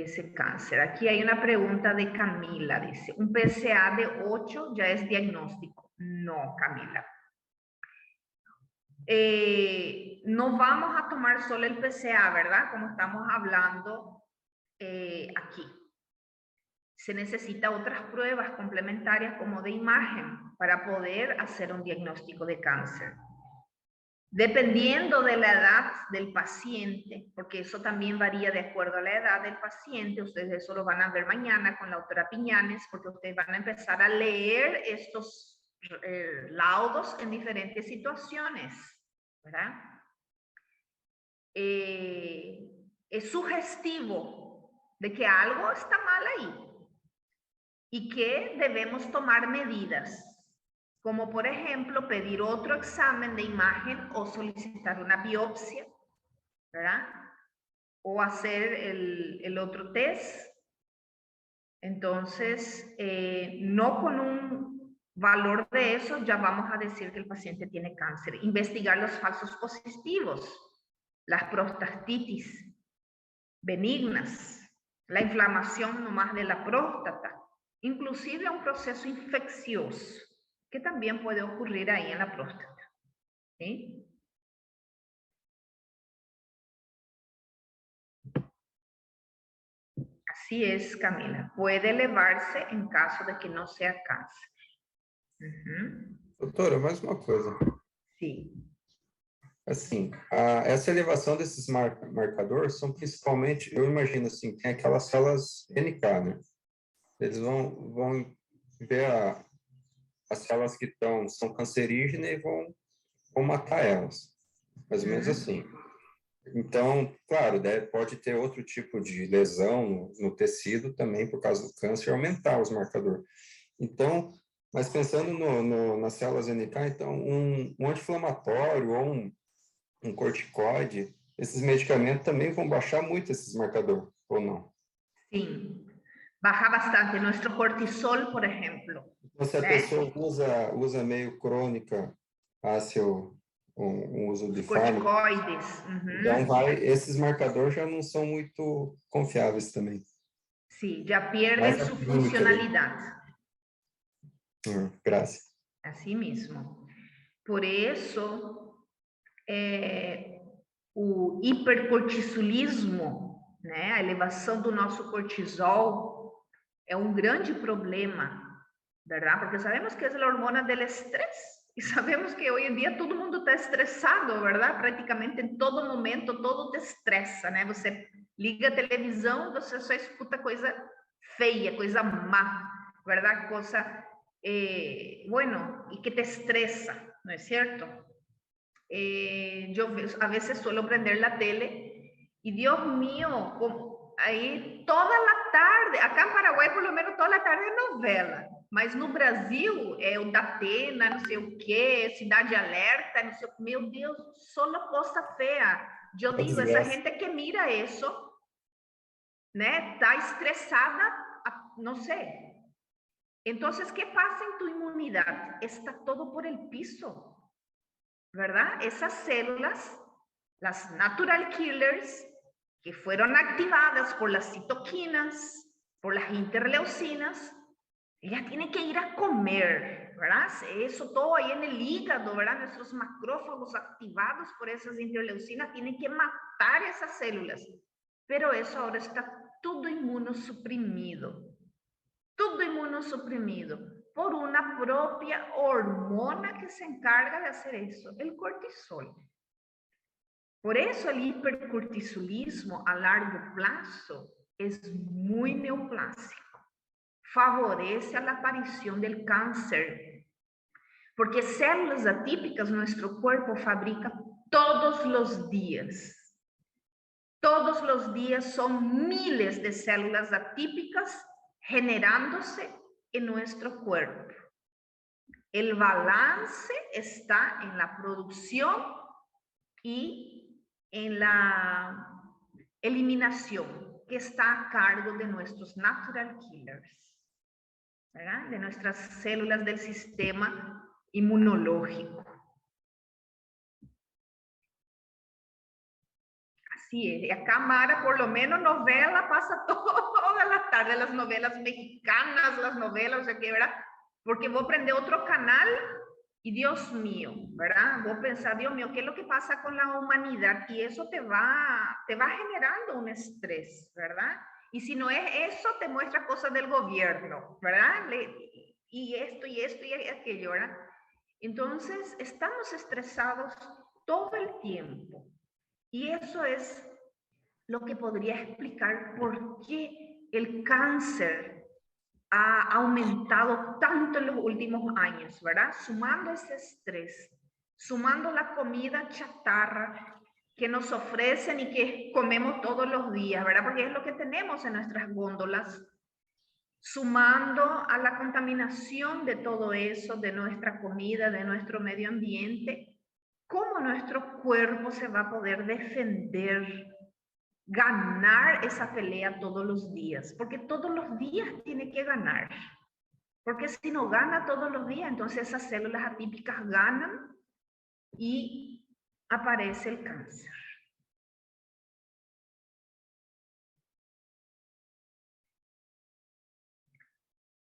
ese cáncer. Aquí hay una pregunta de Camila, dice, ¿un PSA de 8 ya es diagnóstico? No, Camila. No vamos a tomar solo el PSA, ¿verdad? Como estamos hablando aquí. Se necesita otras pruebas complementarias como de imagen para poder hacer un diagnóstico de cáncer. Dependiendo de la edad del paciente, porque eso también varía de acuerdo a la edad del paciente, ustedes eso lo van a ver mañana con la doctora Piñanes, porque ustedes van a empezar a leer estos laudos en diferentes situaciones, ¿verdad? Es sugestivo de que algo está mal ahí y que debemos tomar medidas, como por ejemplo pedir otro examen de imagen o solicitar una biopsia, ¿verdad? O hacer el otro test. Entonces, no con un valor de eso ya vamos a decir que el paciente tiene cáncer. Investigar los falsos positivos, las prostatitis benignas, la inflamación nomás de la próstata, inclusive un proceso infeccioso que también puede ocurrir ahí en la próstata. ¿Sí? Así es, Camila. Puede elevarse en caso de que no sea cáncer. Doutora, mais uma coisa. Sim. Assim, essa elevação desses marcadores são principalmente, eu imagino assim, tem aquelas células NK, né? Eles vão ver as células que são cancerígenas e vão matar elas. Mais ou menos assim. Então, claro, pode ter outro tipo de lesão no tecido também por causa do câncer, aumentar os marcadores. Então, mas pensando nas células NK, então, um anti-inflamatório ou um corticoide, esses medicamentos também vão baixar muito esses marcadores, ou não? Sim. baja bastante. Nuestro cortisol, por ejemplo, Então, se a né? pessoa usa meio crônica um uso Os de fármaco, corticoides. então esses marcadores já não são muito confiáveis também. Sí, ya pierden Mas a su clínica ali. funcionalidad. Graças. Así mismo. Por eso, o hipercortisolismo, né, a elevação do nosso cortisol, é um grande problema, ¿verdad? Porque sabemos que es la hormona del estrés y sabemos que hoy en día todo mundo está estresado, ¿verdad? Prácticamente en todo momento, todo te estressa, né? Você liga a televisão, você só escuta coisa feia, coisa má, ¿verdad? Cosa, bueno, y que te estresa, ¿no es cierto? Yo a veces suelo prender la tele y Dios mío, ahí toda la tarde, acá en Paraguay por lo menos toda la tarde é novela, mas no Brasil é o Datena, não sei o que, Cidade Alerta, não sei o que, meu Deus, solo cosa fea. Eu digo, essa gente que mira isso, né, tá estressada, não sei. Entonces, ¿qué pasa en tu inmunidad? Está todo por el piso. ¿Verdad? Esas células, las natural killers, que fueron activadas por las citoquinas, por las interleucinas, ellas tienen que ir a comer, ¿verdad? Eso todo ahí en el hígado, ¿verdad? Nuestros macrófagos activados por esas interleucinas tienen que matar esas células. Pero eso ahora está todo inmunosuprimido. Todo inmunosuprimido por una propia hormona que se encarga de hacer eso, el cortisol. Por eso el hipercortisolismo a largo plazo es muy neoplásico. Favorece a la aparición del cáncer, porque células atípicas nuestro cuerpo fabrica todos los días. Todos los días son miles de células atípicas generándose en nuestro cuerpo. El balance está en la producción y en la eliminación, que está a cargo de nuestros natural killers, ¿verdad? De nuestras células del sistema inmunológico. Así es. Y acá Mara, por lo menos novela, pasa toda la tarde, las novelas mexicanas, las novelas, o sea que, ¿verdad? Porque vos prender otro canal y Dios mío, ¿verdad? Vos pensás, Dios mío, ¿qué es lo que pasa con la humanidad? Y eso te va generando un estrés, ¿verdad? Y si no es eso, te muestra cosas del gobierno, ¿verdad? Y esto y aquello, ¿verdad? Entonces, estamos estresados todo el tiempo. Y eso es lo que podría explicar por qué el cáncer ha aumentado tanto en los últimos años, ¿verdad? Sumando ese estrés, sumando la comida chatarra que nos ofrecen y que comemos todos los días, ¿verdad? Porque es lo que tenemos en nuestras góndolas, sumando a la contaminación de todo eso, de nuestra comida, de nuestro medio ambiente. ¿Cómo nuestro cuerpo se va a poder defender, ganar esa pelea todos los días? Porque todos los días tiene que ganar. Porque si no gana todos los días, entonces esas células atípicas ganan y aparece el cáncer.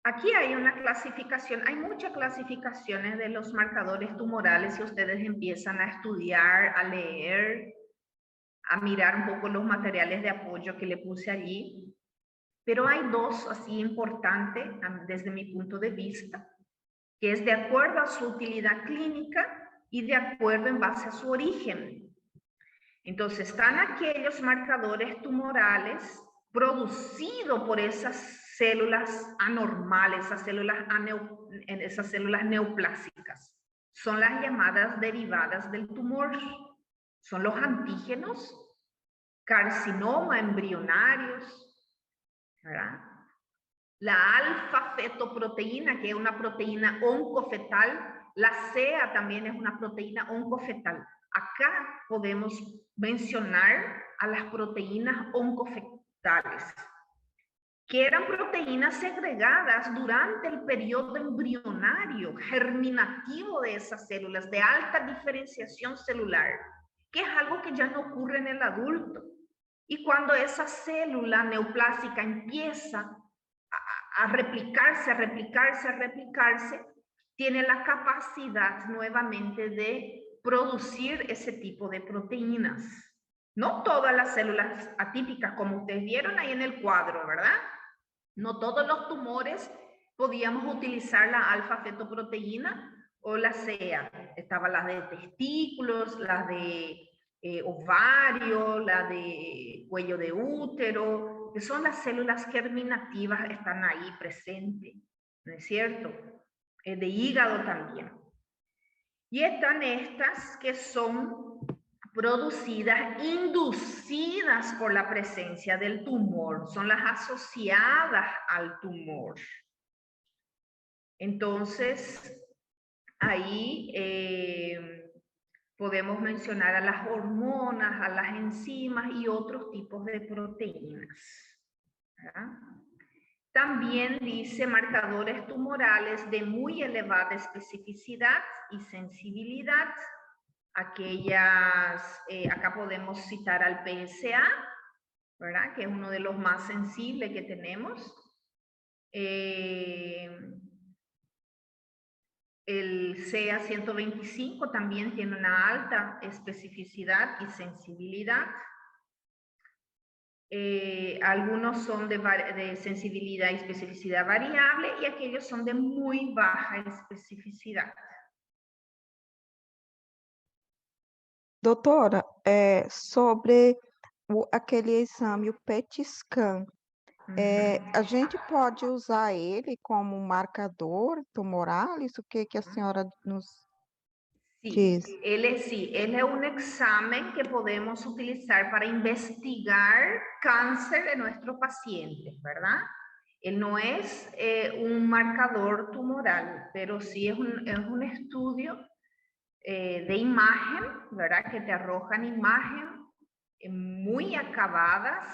Aquí hay una clasificación, hay muchas clasificaciones de los marcadores tumorales si ustedes empiezan a estudiar, a leer, a mirar un poco los materiales de apoyo que le puse allí. Pero hay dos así importantes desde mi punto de vista, que es de acuerdo a su utilidad clínica y de acuerdo en base a su origen. Entonces, están aquellos marcadores tumorales producidos por esas células anormales, esas células neoplásicas. Son las llamadas derivadas del tumor. Son los antígenos, carcinoma embrionarios, ¿verdad? La alfa-fetoproteína, que es una proteína oncofetal. La CEA también es una proteína oncofetal. Acá podemos mencionar a las proteínas oncofetales. que eran proteínas segregadas durante el periodo embrionario, germinativo de esas células, de alta diferenciación celular, que es algo que ya no ocurre en el adulto. Y cuando esa célula neoplásica empieza a replicarse, a replicarse, a replicarse, tiene la capacidad nuevamente de producir ese tipo de proteínas. No todas las células atípicas, como ustedes vieron ahí en el cuadro, ¿verdad? No todos los tumores podíamos utilizar la alfa-fetoproteína o la CEA. Estaban las de testículos, las de ovario, la de cuello de útero, que son las células germinativas, están ahí presentes, ¿no es cierto? De hígado también. Y están estas que son producidas, inducidas por la presencia del tumor, son las asociadas al tumor. Entonces, ahí podemos mencionar a las hormonas, a las enzimas y otros tipos de proteínas, ¿verdad? También dice marcadores tumorales de muy elevada especificidad y sensibilidad. Aquellas, acá podemos citar al PSA, ¿verdad? Que es uno de los más sensibles que tenemos. El CA 125 también tiene una alta especificidad y sensibilidad. Algunos son de sensibilidad y especificidad variable y aquellos son de muy baja especificidad. Doutora, sobre aquele exame, o PET scan, a gente pode usar ele como marcador tumoral? Isso que a senhora nos Sí, diz? sí, él es un examen que podemos utilizar para investigar cáncer de nuestros pacientes, ¿verdad? Él no es un marcador tumoral, pero sí es un estudio de imagen, ¿verdad? Que te arrojan imagen muy acabadas,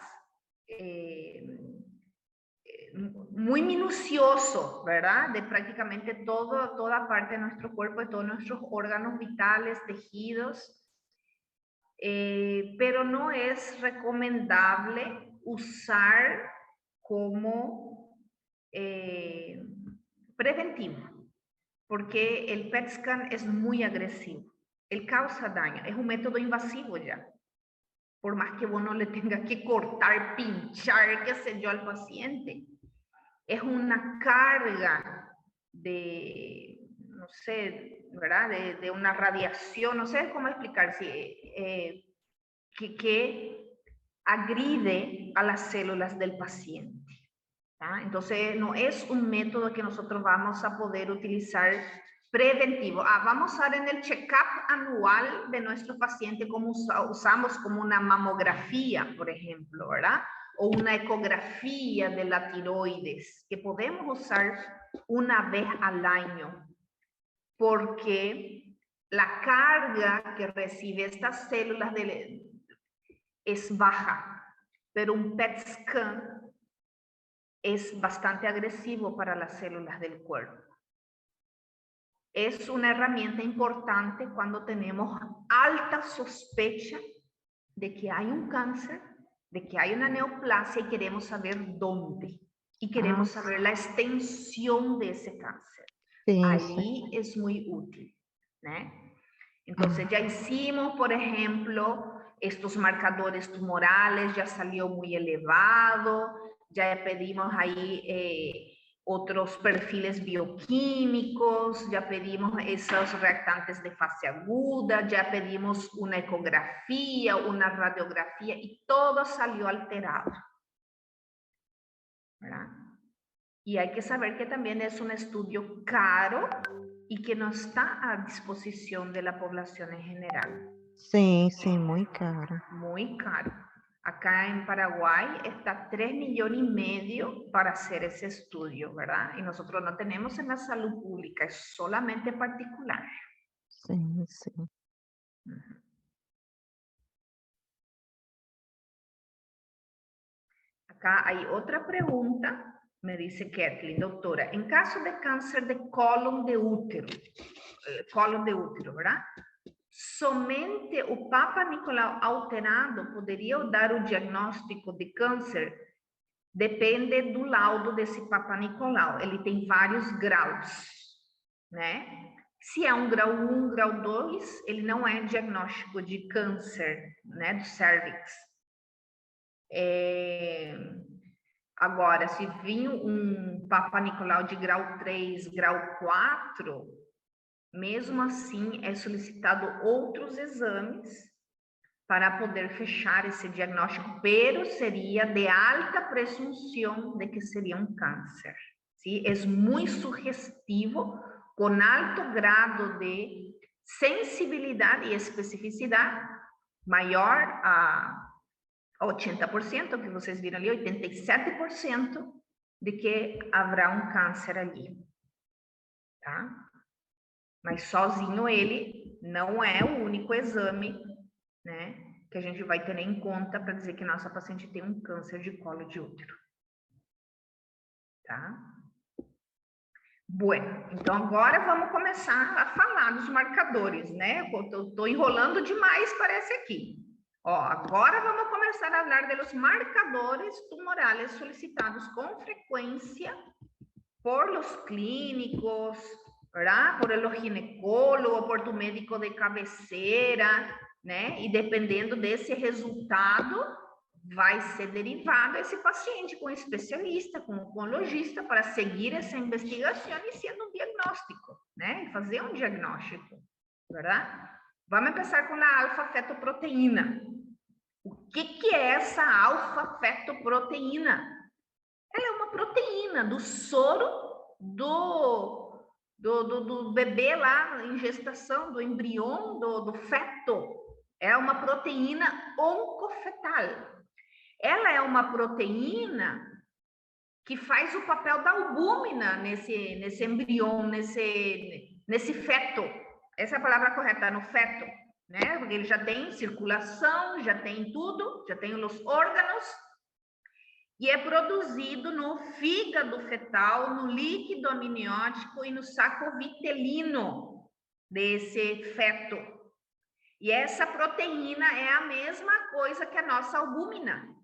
muy minucioso, ¿verdad? De prácticamente toda parte de nuestro cuerpo, de todos nuestros órganos vitales, tejidos, pero no es recomendable usar como preventivo, porque el PET scan es muy agresivo, él causa daño, es un método invasivo ya. Por más que uno le tenga que cortar, pinchar, qué sé yo, al paciente. Es una carga de, no sé, ¿verdad? De una radiación, no sé cómo explicar, que agride a las células del paciente. ¿tá? Entonces, no es un método que nosotros vamos a poder utilizar preventivo. Vamos a ver en el check-up anual de nuestro paciente como usamos como una mamografía, por ejemplo, ¿verdad? O una ecografía de la tiroides, que podemos usar una vez al año, porque la carga que recibe estas células es baja, pero un PET scan es bastante agresivo para las células del cuerpo. Es una herramienta importante cuando tenemos alta sospecha de que hay un cáncer, de que hay una neoplasia y queremos saber dónde. Y queremos saber la extensión de ese cáncer. Sim, Ahí es muy útil, ¿no? Entonces ya hicimos, por ejemplo, estos marcadores tumorales, ya salió muy elevado, ya pedimos ahí otros perfiles bioquímicos, ya pedimos esos reactantes de fase aguda, ya pedimos una ecografía, una radiografía y todo salió alterado, ¿verdad? Y hay que saber que también es un estudio caro y que no está a disposición de la población en general. sim, muito caro. Muy caro. Acá en Paraguay está 3,5 millones para hacer ese estudio, ¿verdad? Y nosotros no tenemos en la salud pública, es solamente particular. Sim, sim. Acá Acá hay otra pregunta, me dice Kathleen, doctora, en caso de cáncer de colo de útero, ¿verdad? Somente o Papa Nicolau alterado poderia dar o diagnóstico de câncer? Depende do laudo desse Papa Nicolau. Ele tem vários graus, né? Se é um grau 1, grau 2, ele não é diagnóstico de câncer, né, do cérvix. Agora, se vir um Papa Nicolau de grau 3, grau 4, mesmo assim é solicitado outros exames para poder fechar esse diagnóstico, pero seria de alta presunção de que seria um câncer. ¿Sí? É muito sugestivo, com alto grado de sensibilidade e especificidade, maior a 80%, que vocês viram ali, 87%, de que haverá um câncer ali. Tá? Mas sozinho ele não é o único exame, né, que a gente vai ter em conta para dizer que nossa paciente tem um câncer de colo de útero. Tá? Bueno, então agora vamos começar a falar dos marcadores, né? Eu tô enrolando demais, parece aqui. Ó, agora vamos começar a falar dos marcadores tumorales solicitados com frequência por los clínicos, ¿verdad? Por el ginecólogo, por tu médico de cabeceira, né? E dependendo desse resultado, vai ser derivado esse paciente com um especialista, com um oncologista, para seguir essa investigação e sendo um diagnóstico, né? E fazer um diagnóstico, verdade? Vamos começar com a alfa-fetoproteína. O que é essa alfa-fetoproteína? Ela é uma proteína do soro do bebê lá em gestação, do embrião, do feto. É uma proteína oncofetal. Ela é uma proteína que faz o papel da albúmina nesse embrião, nesse feto. Essa é a palavra correta, no feto, né? Porque ele já tem circulação, já tem tudo, já tem os órgãos, e é produzido no fígado fetal, no líquido amniótico e no saco vitelino desse feto. E essa proteína é a mesma coisa que a nossa albúmina.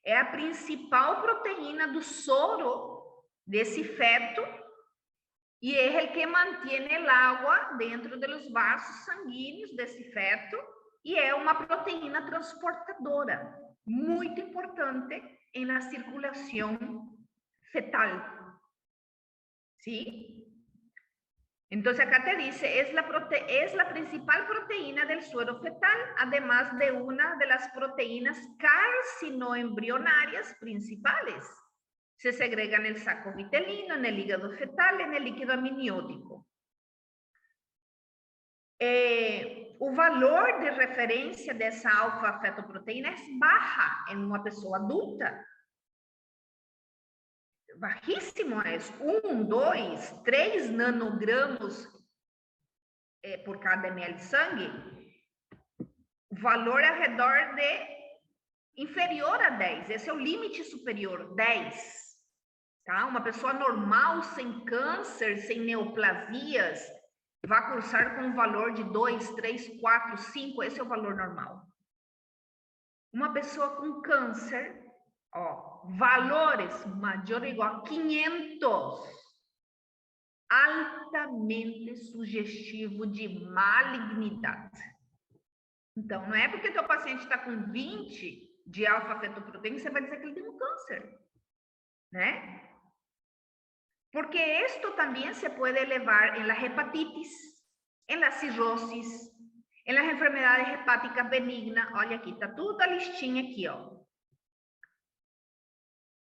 É a principal proteína do soro desse feto e é o que mantém a água dentro dos vasos sanguíneos desse feto e é uma proteína transportadora, muito importante na circulação fetal. ¿Sí? Entonces acá te dice, es la principal proteína del suero fetal, además de una de las proteínas carcinoembrionarias principales. Se segrega en el saco vitelino, en el hígado fetal, en el líquido amniótico. O valor de referência dessa alfa-fetoproteína é baixa em uma pessoa adulta. Bajíssimo é 1, 2, 3 nanogramos por cada ml de sangue. O valor é ao redor de inferior a 10. Esse é o limite superior, 10. Tá? Uma pessoa normal, sem câncer, sem neoplasias, vai cursar com um valor de 2, 3, 4, 5. Esse é o valor normal. Uma pessoa com câncer, ó, valores maior ou igual a 500, altamente sugestivo de malignidade. Então, não é porque teu paciente está com 20 de alfa-fetoproteína que você vai dizer que ele tem um câncer, né? Porque esto também se pode elevar em la hepatitis, em la cirrosis, em las enfermedades hepáticas benignas. Olha aqui, tá tudo a listinha aqui, ó.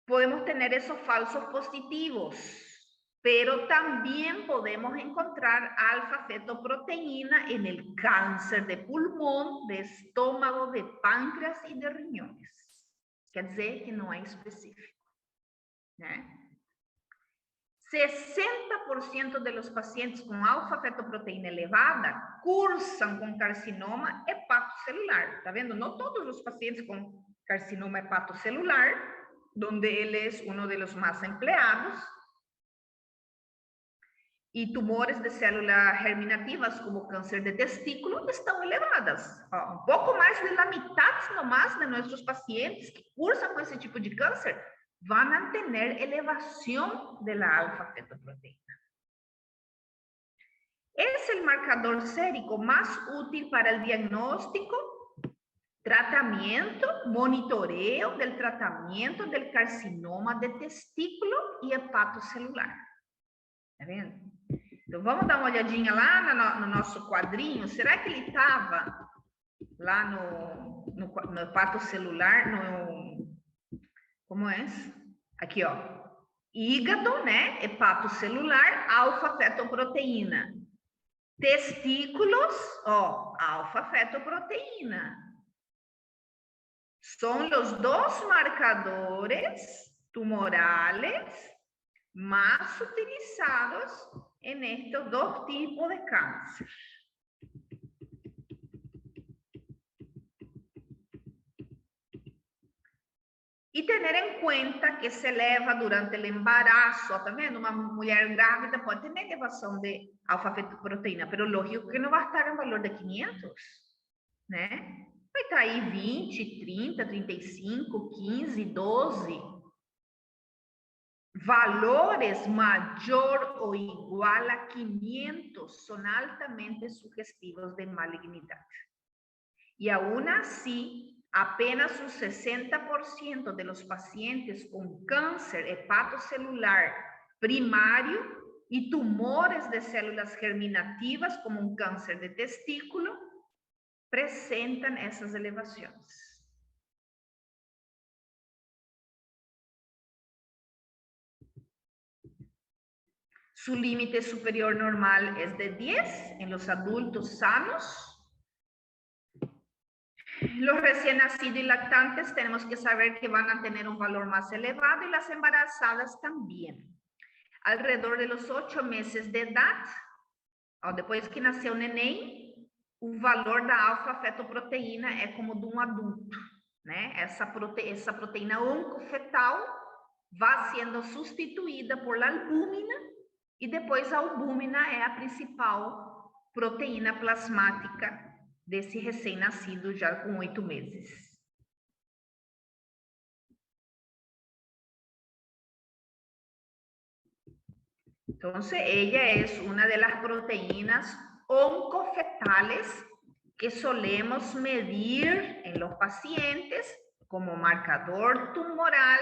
Podemos tener esos falsos positivos, pero también podemos encontrar alfa-fetoproteína en el cáncer de pulmón, de estómago, de páncreas y de riñones. Quer dizer que não é específico, né? 60% de los pacientes com alfa-fetoproteína elevada cursan com carcinoma hepatocelular. Tá vendo? Não todos os pacientes com carcinoma hepatocelular donde él es uno de los más empleados. Y tumores de células germinativas como cáncer de testículo están elevadas. Un poco más de la mitad nomás de nuestros pacientes que cursan con ese tipo de cáncer van a tener elevación de la alfa-fetoproteína. Es el marcador sérico más útil para el diagnóstico, tratamiento, monitoreo del tratamiento del carcinoma de testículo y hepatocelular. Tá vendo? Então, vamos dar uma olhadinha lá no nosso quadrinho. Será que ele estava lá no hepatocelular, como é? Aqui, ó. Hígado, né? Hepatocelular, alfa-fetoproteína. Testículos, ó, alfa-fetoproteína. Son los dos marcadores tumorales más utilizados en estos dos tipos de cáncer. E tener em conta que se eleva durante o embaraço, tá vendo? Uma mulher grávida pode ter elevação de alfa-fetoproteína, mas lógico que não vai estar em valor de 500, né? Vai estar aí 20, 30, 35, 15, 12. Valores maior ou igual a 500 são altamente sugestivos de malignidade. E aún assim, apenas un 60% de los pacientes con cáncer hepatocelular primario y tumores de células germinativas como un cáncer de testículo presentan esas elevaciones. Su límite superior normal es de 10 en los adultos sanos. Los recién nacidos y lactantes tenemos que saber que van a tener un valor más elevado y las embarazadas también. Alrededor de los 8 meses de edad, o después que nació o neném, o valor da alfa-fetoproteína é como de um adulto, né? Essa proteína oncofetal vai sendo substituída por la albúmina e depois a albúmina é a principal proteína plasmática desse recém-nascido já com 8 meses. Entonces, ella es una de las proteínas oncofetales que solemos medir en los pacientes como marcador tumoral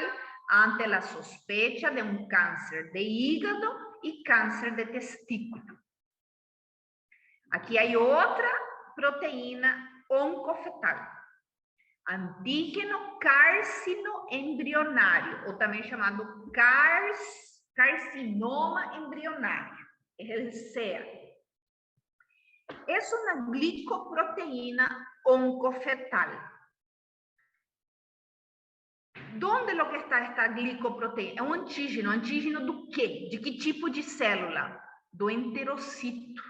ante la sospecha de un cáncer de hígado y cáncer de testículo. Aquí hay otra proteína oncofetal, antígeno carcinoembrionário, ou também chamado carcinoma embrionário, el CEA. Es una glicoproteína oncofetal. ¿Dónde lo que está esta glicoproteína? É um antígeno. Antígeno do quê? De que tipo de célula? Do enterocito.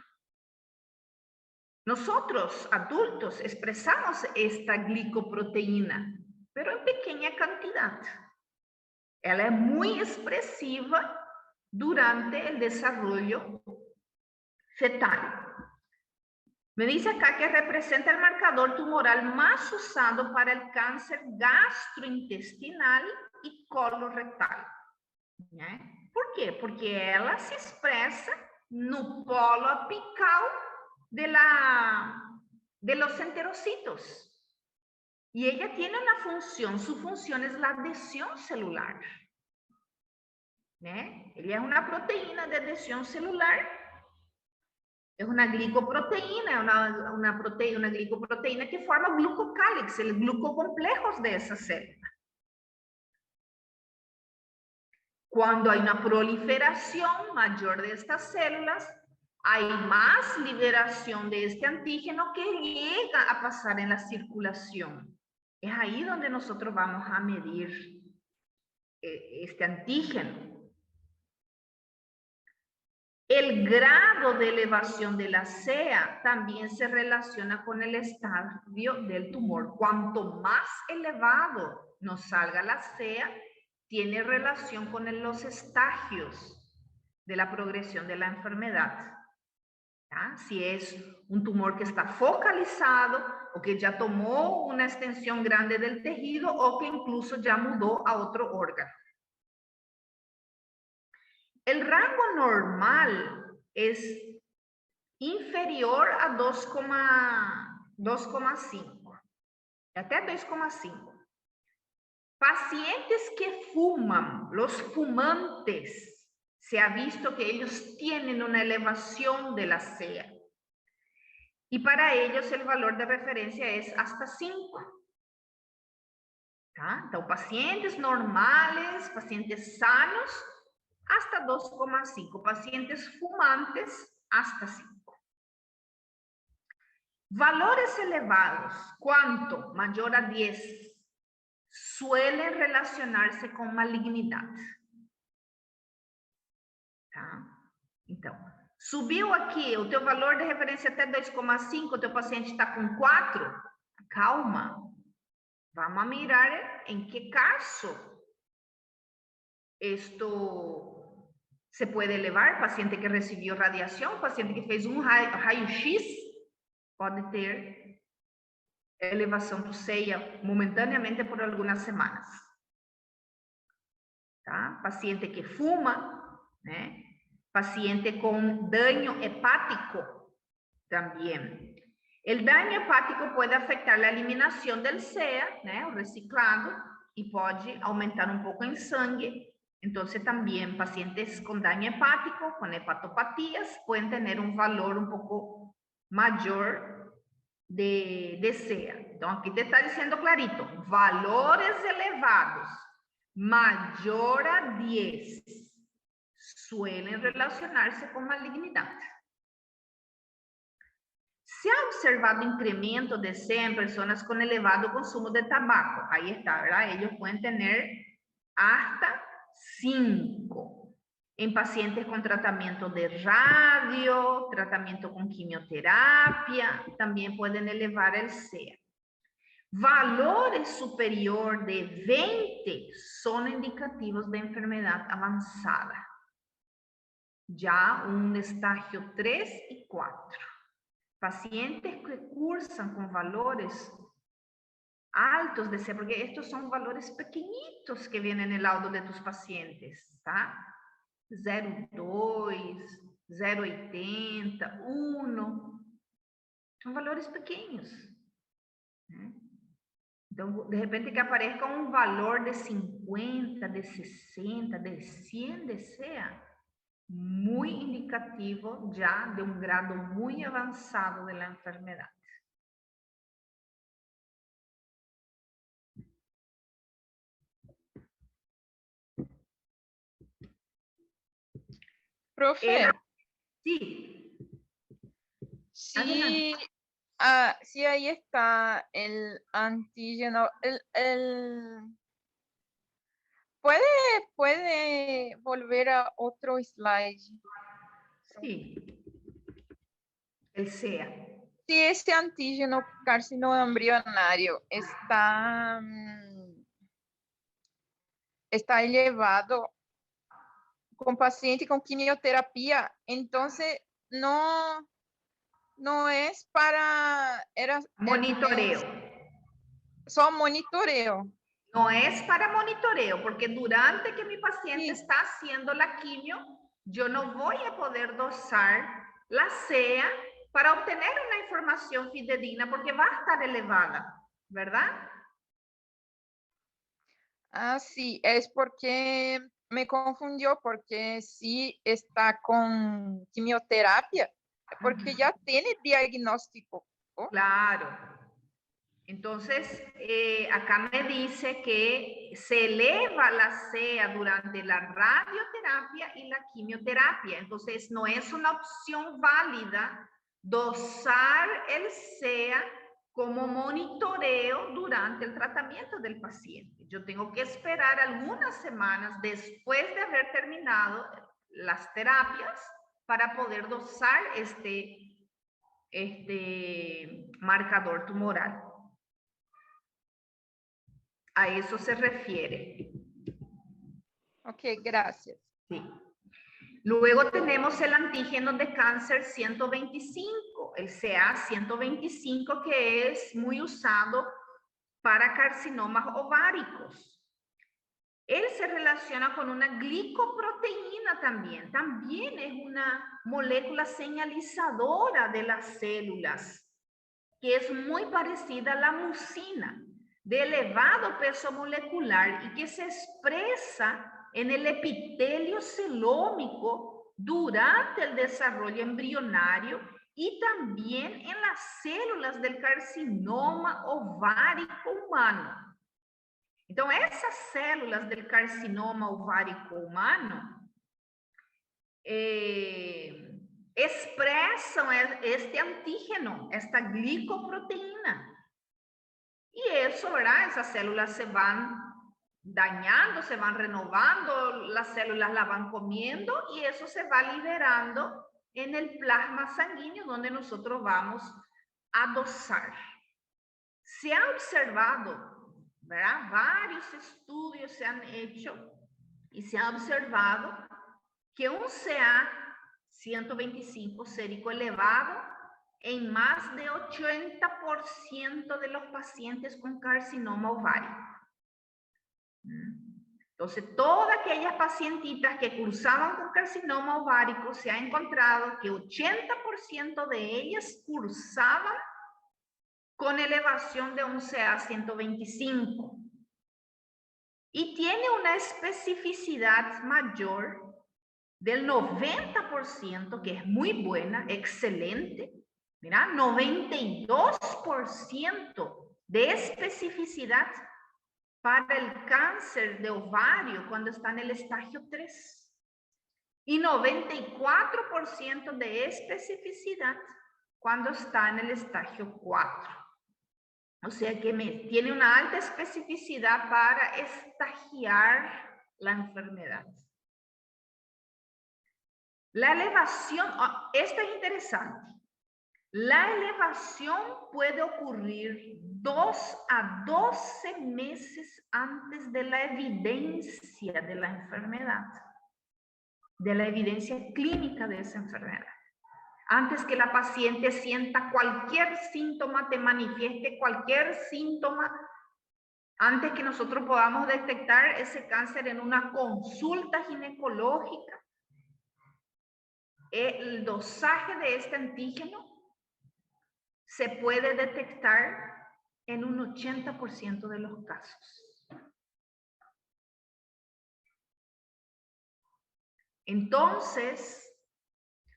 Nosotros, adultos, expresamos esta glicoproteína, pero en pequeña cantidad. Ela é muito expressiva durante o desarrollo fetal. Me dice acá que representa el marcador tumoral más usado para el cáncer gastrointestinal y colorectal. ¿Eh? ¿Por qué? Porque ela se expresa no polo apical de los enterocitos. Y ella tiene una función, su función es la adhesión celular. Ella es una proteína de adhesión celular, es una glicoproteína, una glicoproteína que forma glucocálix, el glucocomplejos de esa célula. Cuando hay una proliferación mayor de estas células, hay más liberación de este antígeno que llega a pasar en la circulación. Es ahí donde nosotros vamos a medir este antígeno. El grado de elevación de la CEA también se relaciona con el estadio del tumor. Cuanto más elevado nos salga la CEA, tiene relación con los estadios de la progresión de la enfermedad. ¿Ya? Si es un tumor que está focalizado o que ya tomó una extensión grande del tejido o que incluso ya mudó a otro órgano. El rango normal es inferior a 2,5, até 2,5. Pacientes que fuman, los fumantes, se ha visto que ellos tienen una elevación de la CEA. Y para ellos el valor de referencia es hasta 5. ¿Tá? Entonces, pacientes normales, pacientes sanos, hasta 2,5. Pacientes fumantes, hasta 5. Valores elevados, ¿cuánto? Mayor a 10. Suelen relacionarse con malignidad. Tá? Então, subiu aqui o teu valor de referência até 2,5, o teu paciente está com 4, calma. Vamos mirar en qué caso esto se puede elevar. Paciente que recibió radiación, paciente que fez un raio-x, puede ter elevação do CEA momentaneamente por algunas semanas. Tá? Paciente que fuma, né? Paciente con daño hepático también. El daño hepático puede afectar la eliminación del CEA, ¿no? O reciclado, y puede aumentar un poco en sangre. Entonces también pacientes con daño hepático, con hepatopatías, pueden tener un valor un poco mayor de CEA. Entonces aquí te está diciendo clarito, valores elevados, mayor a 10, suelen relacionarse con malignidad. Se ha observado incremento de CEA en personas con elevado consumo de tabaco. Ahí está, ¿verdad? Ellos pueden tener hasta 5. En pacientes con tratamiento de radio, tratamiento con quimioterapia, también pueden elevar el CEA. Valores superior de 20 son indicativos de enfermedad avanzada. Ya un estadio 3 y 4. Pacientes que cursan con valores altos de CEA, porque estos son valores pequeñitos que vienen en el laudo de tus pacientes, ¿tá? 0,2, 0,80, 1. Son valores pequeños. Entonces, de repente que aparezca un valor de 50, de 60, de 100 de CEA, muy indicativo ya de un grado muy avanzado de la enfermedad. Profe, Sí. sí, sí, ahí está el antígeno. ¿Puede volver a otro slide? Sí. El CEA. Si ese antígeno carcinoma embrionario está elevado con paciente con quimioterapia, entonces no es para... Monitoreo. Son monitoreo. No es para monitoreo, porque durante que mi paciente Sí. está haciendo la quimio, yo no voy a poder dosar la CEA para obtener una información fidedigna, porque va a estar elevada, ¿verdad? Ah, sí, es porque me confundió, porque sí está con quimioterapia, porque ya tiene diagnóstico. ¿Oh? Claro. Entonces, acá me dice que se eleva la CEA durante la radioterapia y la quimioterapia. Entonces, no es una opción válida dosar el CEA como monitoreo durante el tratamiento del paciente. Yo tengo que esperar algunas semanas después de haber terminado las terapias para poder dosar este marcador tumoral. A eso se refiere. Ok, gracias. Sí. Luego tenemos el antígeno de cáncer 125, el CA125, que es muy usado para carcinomas ováricos. Él se relaciona con una glicoproteína también. También es una molécula señalizadora de las células, que es muy parecida a la mucina, de elevado peso molecular y que se expresa en el epitelio celómico durante el desarrollo embrionario y también en las células del carcinoma ovárico humano. Entonces, esas células del carcinoma ovárico humano expresan este antígeno, esta glicoproteína. Y eso, ¿verdad? Esas células se van dañando, se van renovando, las células la van comiendo y eso se va liberando en el plasma sanguíneo donde nosotros vamos a dosar. Se ha observado, ¿verdad? Varios estudios se han hecho y se ha observado que un CA125 sérico elevado en más de 80% de los pacientes con carcinoma ovárico. Entonces, todas aquellas pacientitas que cursaban con carcinoma ovárico, se ha encontrado que 80% de ellas cursaban con elevación de un CA125. Y tiene una especificidad mayor del 90%, que es muy buena, excelente. Mira, 92% de especificidad para el cáncer de ovario cuando está en el estadio 3. Y 94% de especificidad cuando está en el estadio 4. O sea que tiene una alta especificidad para estagiar la enfermedad. La elevación, esto es interesante. La elevación puede ocurrir 2 a 12 meses antes de la evidencia de la enfermedad, de la evidencia clínica de esa enfermedad. Antes que la paciente sienta cualquier síntoma, te manifieste cualquier síntoma, antes que nosotros podamos detectar ese cáncer en una consulta ginecológica, el dosaje de este antígeno se puede detectar en un 80% de los casos. Entonces,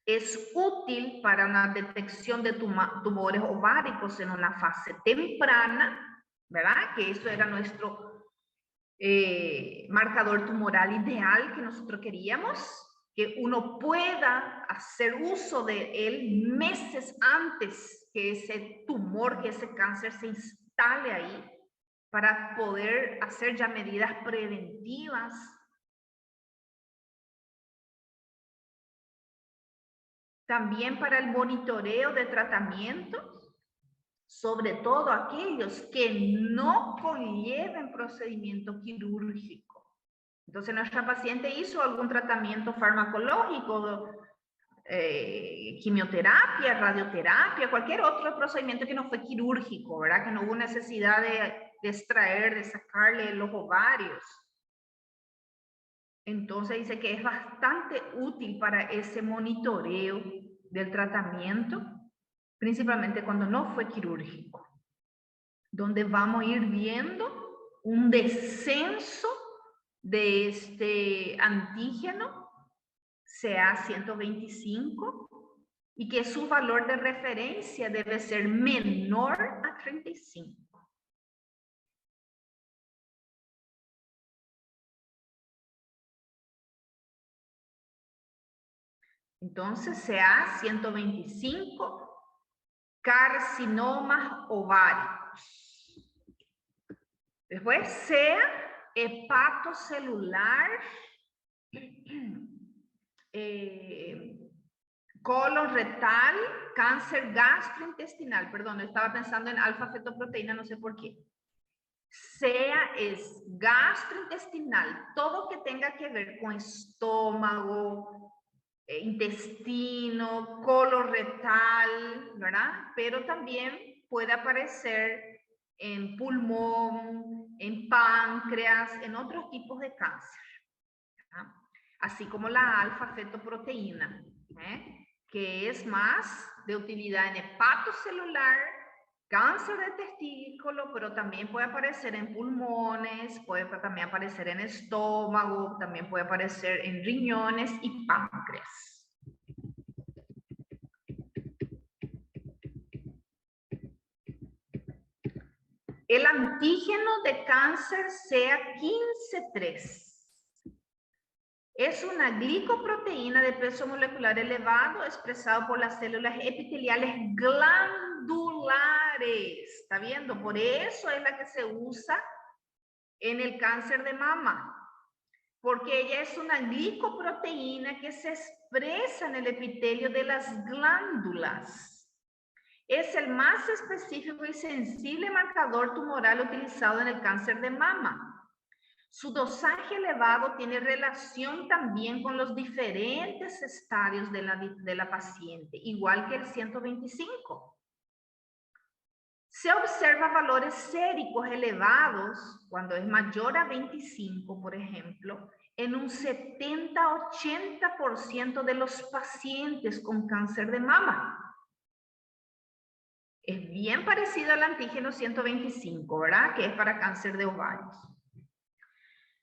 es útil para una detección de tumores ováricos en una fase temprana, ¿verdad? Que eso era nuestro marcador tumoral ideal que nosotros queríamos, que uno pueda hacer uso de él meses antes que ese tumor, que ese cáncer se instale ahí, para poder hacer ya medidas preventivas. También para el monitoreo de tratamiento, sobre todo aquellos que no conlleven procedimiento quirúrgico. Entonces, nuestra paciente hizo algún tratamiento farmacológico, quimioterapia, radioterapia, cualquier otro procedimiento que no fue quirúrgico, ¿verdad? Que no hubo necesidad de extraer, de sacarle los ovarios. Entonces dice que es bastante útil para ese monitoreo del tratamiento, principalmente cuando no fue quirúrgico, donde vamos a ir viendo un descenso de este antígeno CA125 y que su valor de referencia debe ser menor a 35. Entonces, CA125, carcinomas ováricos. Después, sea hepatocelular, colon retal, cáncer gastrointestinal. Perdón, estaba pensando en alfa-fetoproteína, no sé por qué. sea es gastrointestinal, todo que tenga que ver con estómago, intestino, colorectal, ¿verdad? Pero también puede aparecer en pulmón, en páncreas, en otros tipos de cáncer, ¿verdad? Así como la alfa-fetoproteína, que es más de utilidad en hepatocelular, cáncer de testículo, pero también puede aparecer en pulmones, puede también aparecer en estómago, también puede aparecer en riñones y páncreas. El antígeno de cáncer CA15-3 es una glicoproteína de peso molecular elevado expresado por las células epiteliales glandulares. ¿Está viendo? Por eso es la que se usa en el cáncer de mama, porque ella es una glicoproteína que se expresa en el epitelio de las glándulas. Es el más específico y sensible marcador tumoral utilizado en el cáncer de mama. Su dosaje elevado tiene relación también con los diferentes estadios de la paciente, igual que el 125. Se observan valores séricos elevados, cuando es mayor a 25, por ejemplo, en un 70-80% de los pacientes con cáncer de mama. Es bien parecido al antígeno 125, ¿verdad? Que es para cáncer de ovarios.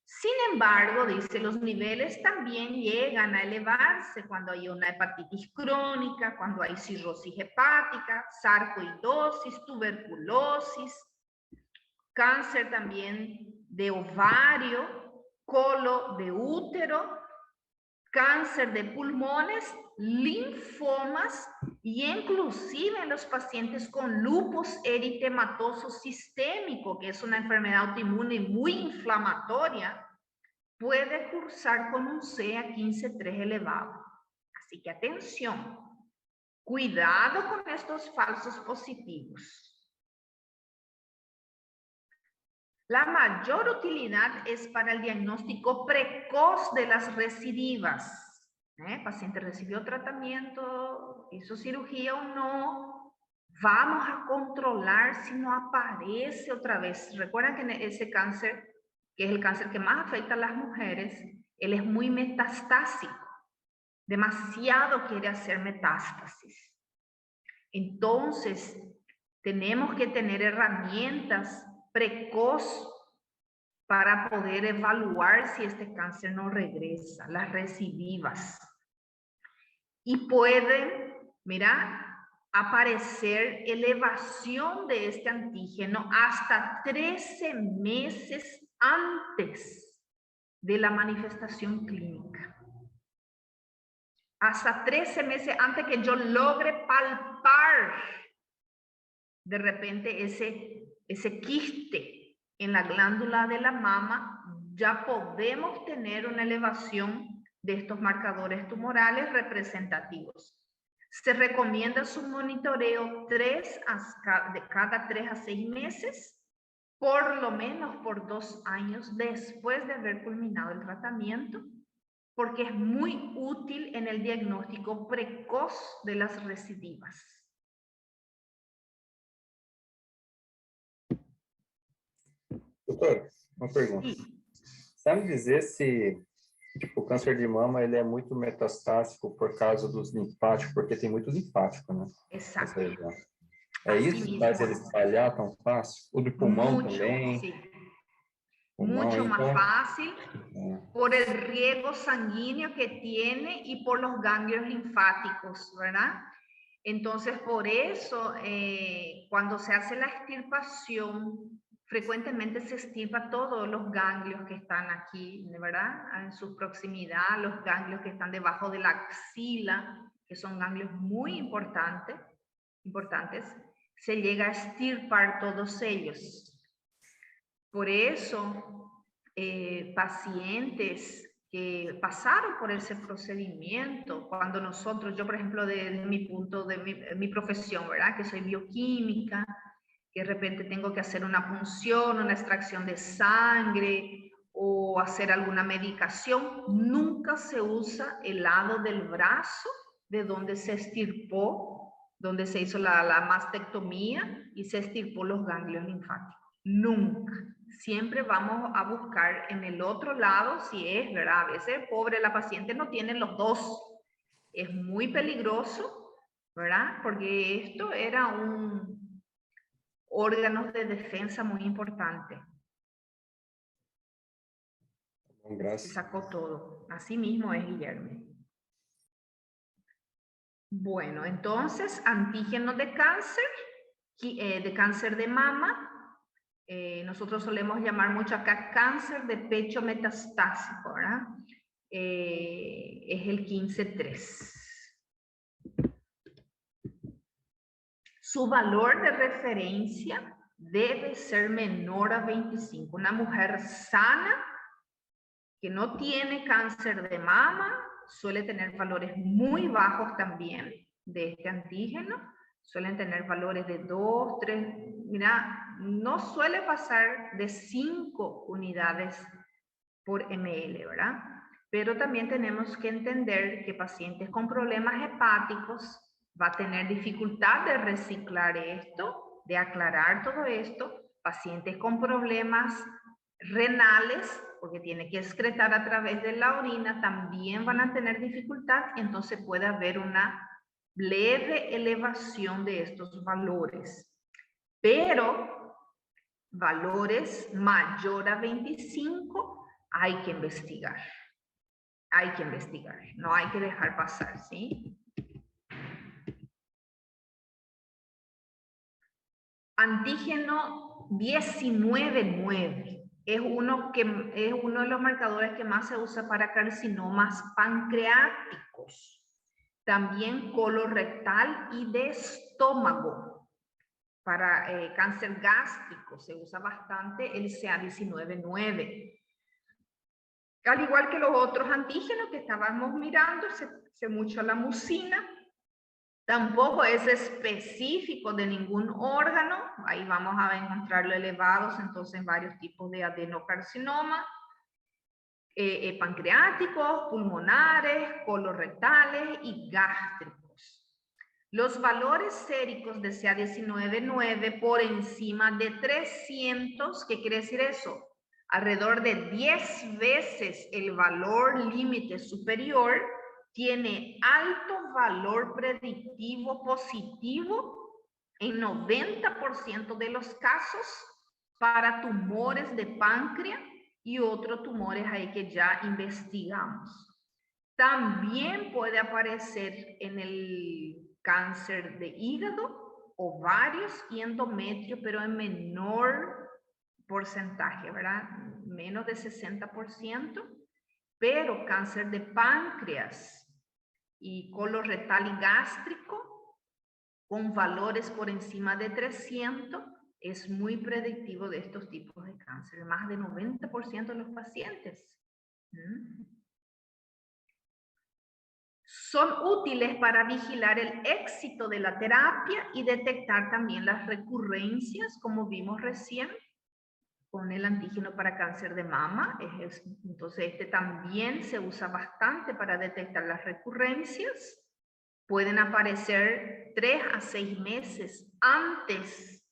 Sin embargo, dice, los niveles también llegan a elevarse cuando hay una hepatitis crónica, cuando hay cirrosis hepática, sarcoidosis, tuberculosis, cáncer también de ovario, colo de útero, cáncer de pulmones, linfomas y inclusive en los pacientes con lupus eritematoso sistémico, que es una enfermedad autoinmune muy inflamatoria, puede cursar con un CA15-3 elevado. Así que atención, cuidado con estos falsos positivos. La mayor utilidad es para el diagnóstico precoz de las recidivas. El paciente recibió tratamiento, hizo cirugía o no, vamos a controlar si no aparece otra vez. Recuerden que ese cáncer, que es el cáncer que más afecta a las mujeres, él es muy metastásico, demasiado quiere hacer metástasis. Entonces, tenemos que tener herramientas precoz para poder evaluar si este cáncer no regresa, las recidivas. Y puede, mira, aparecer elevación de este antígeno hasta 13 meses antes de la manifestación clínica. Hasta 13 meses antes que yo logre palpar de repente ese quiste en la glándula de la mama, ya podemos tener una elevación de estos marcadores tumorales representativos. Se recomienda su monitoreo cada 3 a 6 meses, por lo menos por 2 años después de haber culminado el tratamiento, porque es muy útil en el diagnóstico precoz de las recidivas. Doutor, uma pergunta. Sim. Sabe dizer se tipo, o câncer de mama ele é muito metastásico por causa dos linfáticos, porque tem muito linfático, né? Exato. É assim isso que faz ele espalhar tão fácil? O de pulmão também? Sí. Pulmão, Mucho más então, fácil por el riego sanguíneo que tiene y por los ganglios linfáticos, ¿verdad? Entonces, por eso, cuando se hace la extirpación, frecuentemente se extirpa todos los ganglios que están aquí, ¿verdad? En su proximidad, los ganglios que están debajo de la axila, que son ganglios muy importantes, se llega a extirpar todos ellos. Por eso, pacientes que pasaron por ese procedimiento, cuando nosotros, yo por ejemplo, de mi punto, de mi profesión, ¿verdad? Que soy bioquímica, que de repente tengo que hacer una punción, una extracción de sangre o hacer alguna medicación, nunca se usa el lado del brazo de donde se extirpó, donde se hizo la mastectomía y se extirpó los ganglios linfáticos. Nunca. Siempre vamos a buscar en el otro lado, si es, ¿verdad? A veces, pobre, la paciente no tiene los dos. Es muy peligroso, ¿verdad? Porque esto era un órgano de defensa muy importante. Gracias. Se sacó todo. Así mismo es, Guillermo. Bueno, entonces, antígenos de cáncer de mama. Nosotros solemos llamar mucho acá cáncer de pecho metastásico, ¿verdad? Es el 15-3. Su valor de referencia debe ser menor a 25. Una mujer sana que no tiene cáncer de mama suele tener valores muy bajos también de este antígeno. Suelen tener valores de 2, 3, mira, no suele pasar de 5 unidades por ml, ¿verdad? Pero también tenemos que entender que pacientes con problemas hepáticos va a tener dificultad de reciclar esto, de aclarar todo esto. Pacientes con problemas renales, porque tiene que excretar a través de la orina, también van a tener dificultad, entonces puede haber una leve elevación de estos valores. Pero valores mayor a 25 hay que investigar. Hay que investigar, no hay que dejar pasar, ¿sí? Antígeno 19-9 es uno de los marcadores que más se usa para carcinomas pancreáticos. También colorectal y de estómago. Para cáncer gástrico se usa bastante el CA19-9. Al igual que los otros antígenos que estábamos mirando, se mucho la mucina. Tampoco es específico de ningún órgano. Ahí vamos a encontrarlo elevados, entonces, varios tipos de adenocarcinoma. Pancreáticos, pulmonares, colorectales y gástricos. Los valores séricos de CA19-9 por encima de 300, ¿qué quiere decir eso? Alrededor de 10 veces el valor límite superior, tiene alto valor predictivo positivo en 90% de los casos para tumores de páncreas y otros tumores ahí que ya investigamos. También puede aparecer en el cáncer de hígado, ovarios y endometrio, pero en menor porcentaje, ¿verdad? Menos de 60%, pero cáncer de páncreas y colorectal y gástrico, con valores por encima de 300, es muy predictivo de estos tipos de cáncer, más de 90% de los pacientes. Son útiles para vigilar el éxito de la terapia y detectar también las recurrencias, como vimos recién, con el antígeno para cáncer de mama. Entonces, este también se usa bastante para detectar las recurrencias. Pueden aparecer 3 a 6 meses antes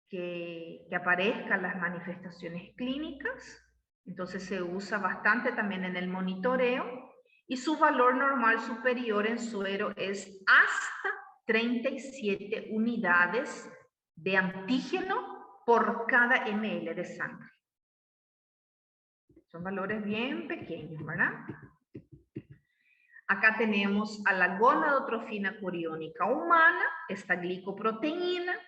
que aparezcan las manifestaciones clínicas. Entonces, se usa bastante también en el monitoreo. Y su valor normal superior en suero es hasta 37 unidades de antígeno por cada ml de sangre. Son valores bien pequeños, ¿verdad? Acá tenemos a la gonadotrofina coriónica humana, esta glicoproteína,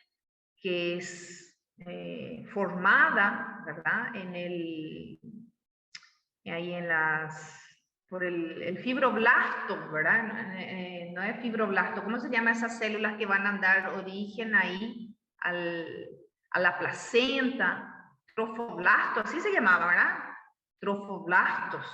que es formada, ¿verdad? Por el fibroblasto, ¿verdad? No es fibroblasto, ¿cómo se llama esas células que van a dar origen ahí a la placenta? Trofoblasto, así se llamaba, ¿verdad? Trofoblastos.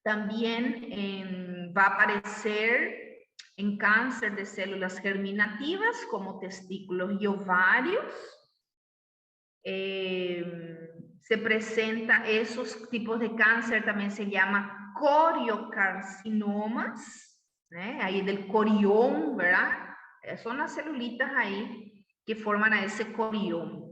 También va a aparecer en cáncer de células germinativas como testículos y ovarios. Se presenta esos tipos de cáncer, también se llama coriocarcinomas, ahí del corión, ¿verdad? Son las celulitas ahí que forman a ese corión.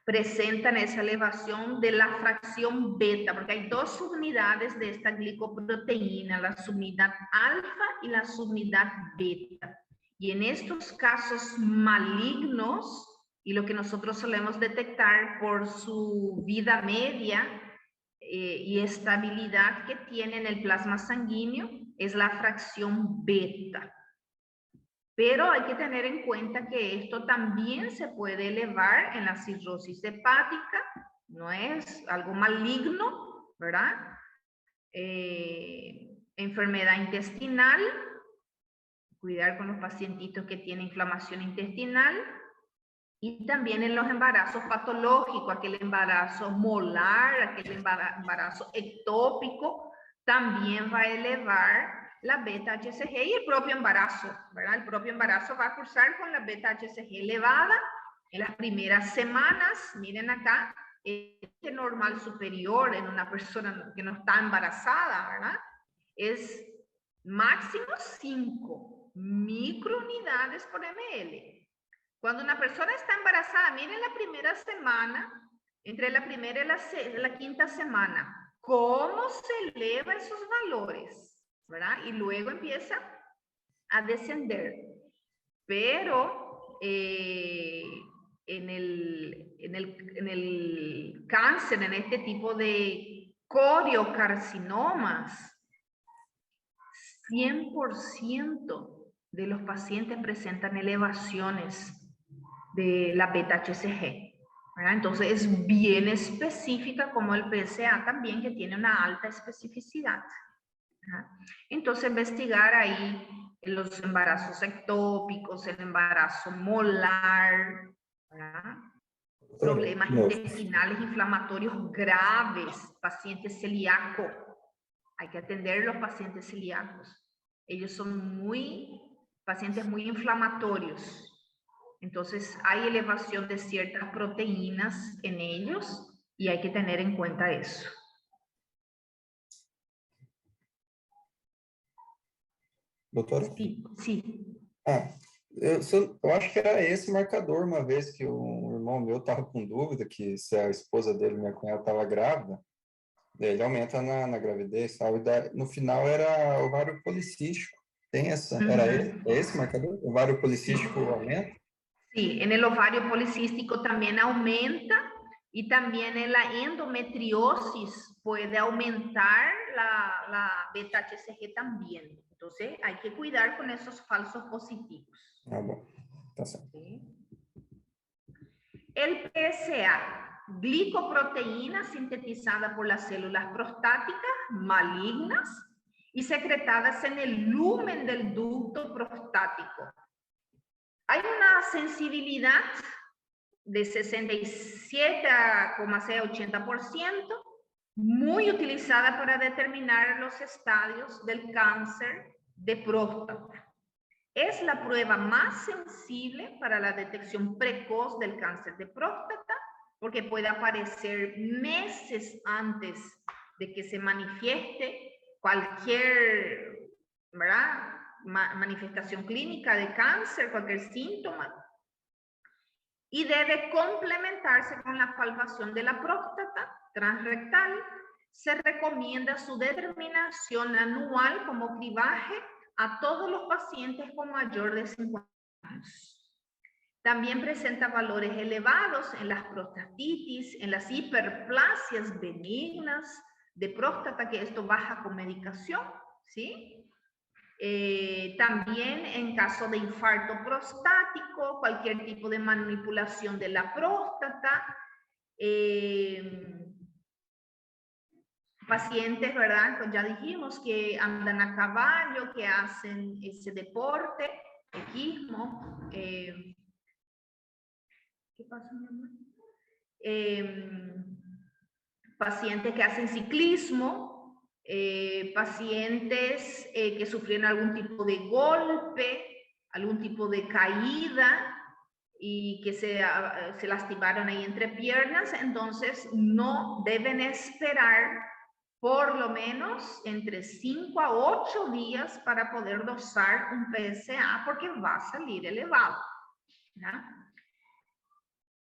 Presentan esa elevación de la fracción beta, porque hay dos subunidades de esta glicoproteína, la subunidad alfa y la subunidad beta. Y en estos casos malignos, y lo que nosotros solemos detectar por su vida media y estabilidad que tiene en el plasma sanguíneo, es la fracción beta. Pero hay que tener en cuenta que esto también se puede elevar en la cirrosis hepática, no es algo maligno, ¿verdad? Enfermedad intestinal, cuidar con los pacientitos que tienen inflamación intestinal, y también en los embarazos patológicos, aquel embarazo molar, aquel embarazo ectópico, también va a elevar la beta-HCG y el propio embarazo, ¿verdad? El propio embarazo va a cursar con la beta-HCG elevada en las primeras semanas. Miren acá, este normal superior en una persona que no está embarazada, ¿verdad? Es máximo 5 microunidades por ml. Cuando una persona está embarazada, miren la primera semana, entre la primera y la quinta semana, cómo se elevan esos valores, ¿verdad? Y luego empieza a descender. Pero en el cáncer, en este tipo de coriocarcinomas, 100% de los pacientes presentan elevaciones de la beta-HCG. Entonces es bien específica, como el PSA también, que tiene una alta especificidad. Entonces investigar ahí los embarazos ectópicos, el embarazo molar, problemas intestinales inflamatorios graves, pacientes celíacos. Hay que atender a los pacientes celíacos. Ellos son pacientes muy inflamatorios. Entonces, hay elevación de ciertas proteínas en ellos y hay que tener en cuenta eso. Doutora? Sim. Eu acho que era esse marcador, uma vez que um irmão meu estava com dúvida que se a esposa dele, minha cunhada, estava grávida, ele aumenta na gravidez, sabe? No final era ovário policístico. Tem essa, é esse marcador? Ovário policístico aumenta? Sí, en el ovario policístico también aumenta y también en la endometriosis puede aumentar la beta-HCG también. Entonces hay que cuidar con esos falsos positivos. Ah, bom. Tá certo. ¿Sí? El PSA, glicoproteína sintetizada por las células prostáticas malignas y secretadas en el lumen del ducto prostático. Hay una sensibilidad de 67,80%, muy utilizada para determinar los estadios del cáncer de próstata. Es la prueba más sensible para la detección precoz del cáncer de próstata, porque puede aparecer meses antes de que se manifieste cualquier, ¿verdad?, manifestación clínica de cáncer, cualquier síntoma, y debe complementarse con la palpación de la próstata transrectal. Se recomienda su determinación anual como cribaje a todos los pacientes con mayor de 50 años. También presenta valores elevados en las prostatitis, en las hiperplasias benignas de próstata, que esto baja con medicación, ¿sí? También en caso de infarto prostático, cualquier tipo de manipulación de la próstata, pacientes, ¿verdad? Pues ya dijimos que andan a caballo, que hacen ese deporte, equismo. ¿Qué pasa, mi amor? Pacientes que hacen ciclismo, pacientes que sufrieron algún tipo de golpe, algún tipo de caída y que se lastimaron ahí entre piernas, entonces no deben esperar por lo menos entre 5 a 8 días para poder dosar un PSA porque va a salir elevado, ¿ya?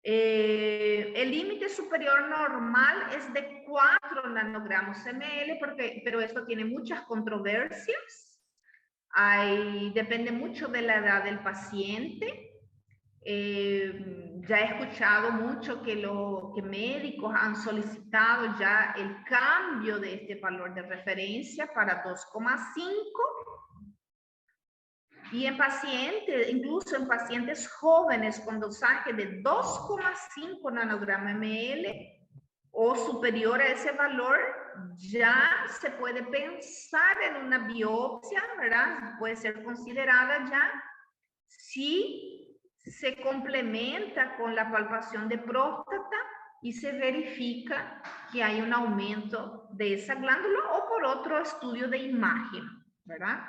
El límite superior normal es de 4 nanogramos ml, pero esto tiene muchas controversias. Depende mucho de la edad del paciente. Ya he escuchado mucho que médicos han solicitado ya el cambio de este valor de referencia para 2,5. Y en pacientes, incluso en pacientes jóvenes con dosaje de 2,5 nanogramos ml o superior a ese valor, ya se puede pensar en una biopsia, ¿verdad? Puede ser considerada ya si se complementa con la palpación de próstata y se verifica que hay un aumento de esa glándula o por otro estudio de imagen, ¿verdad?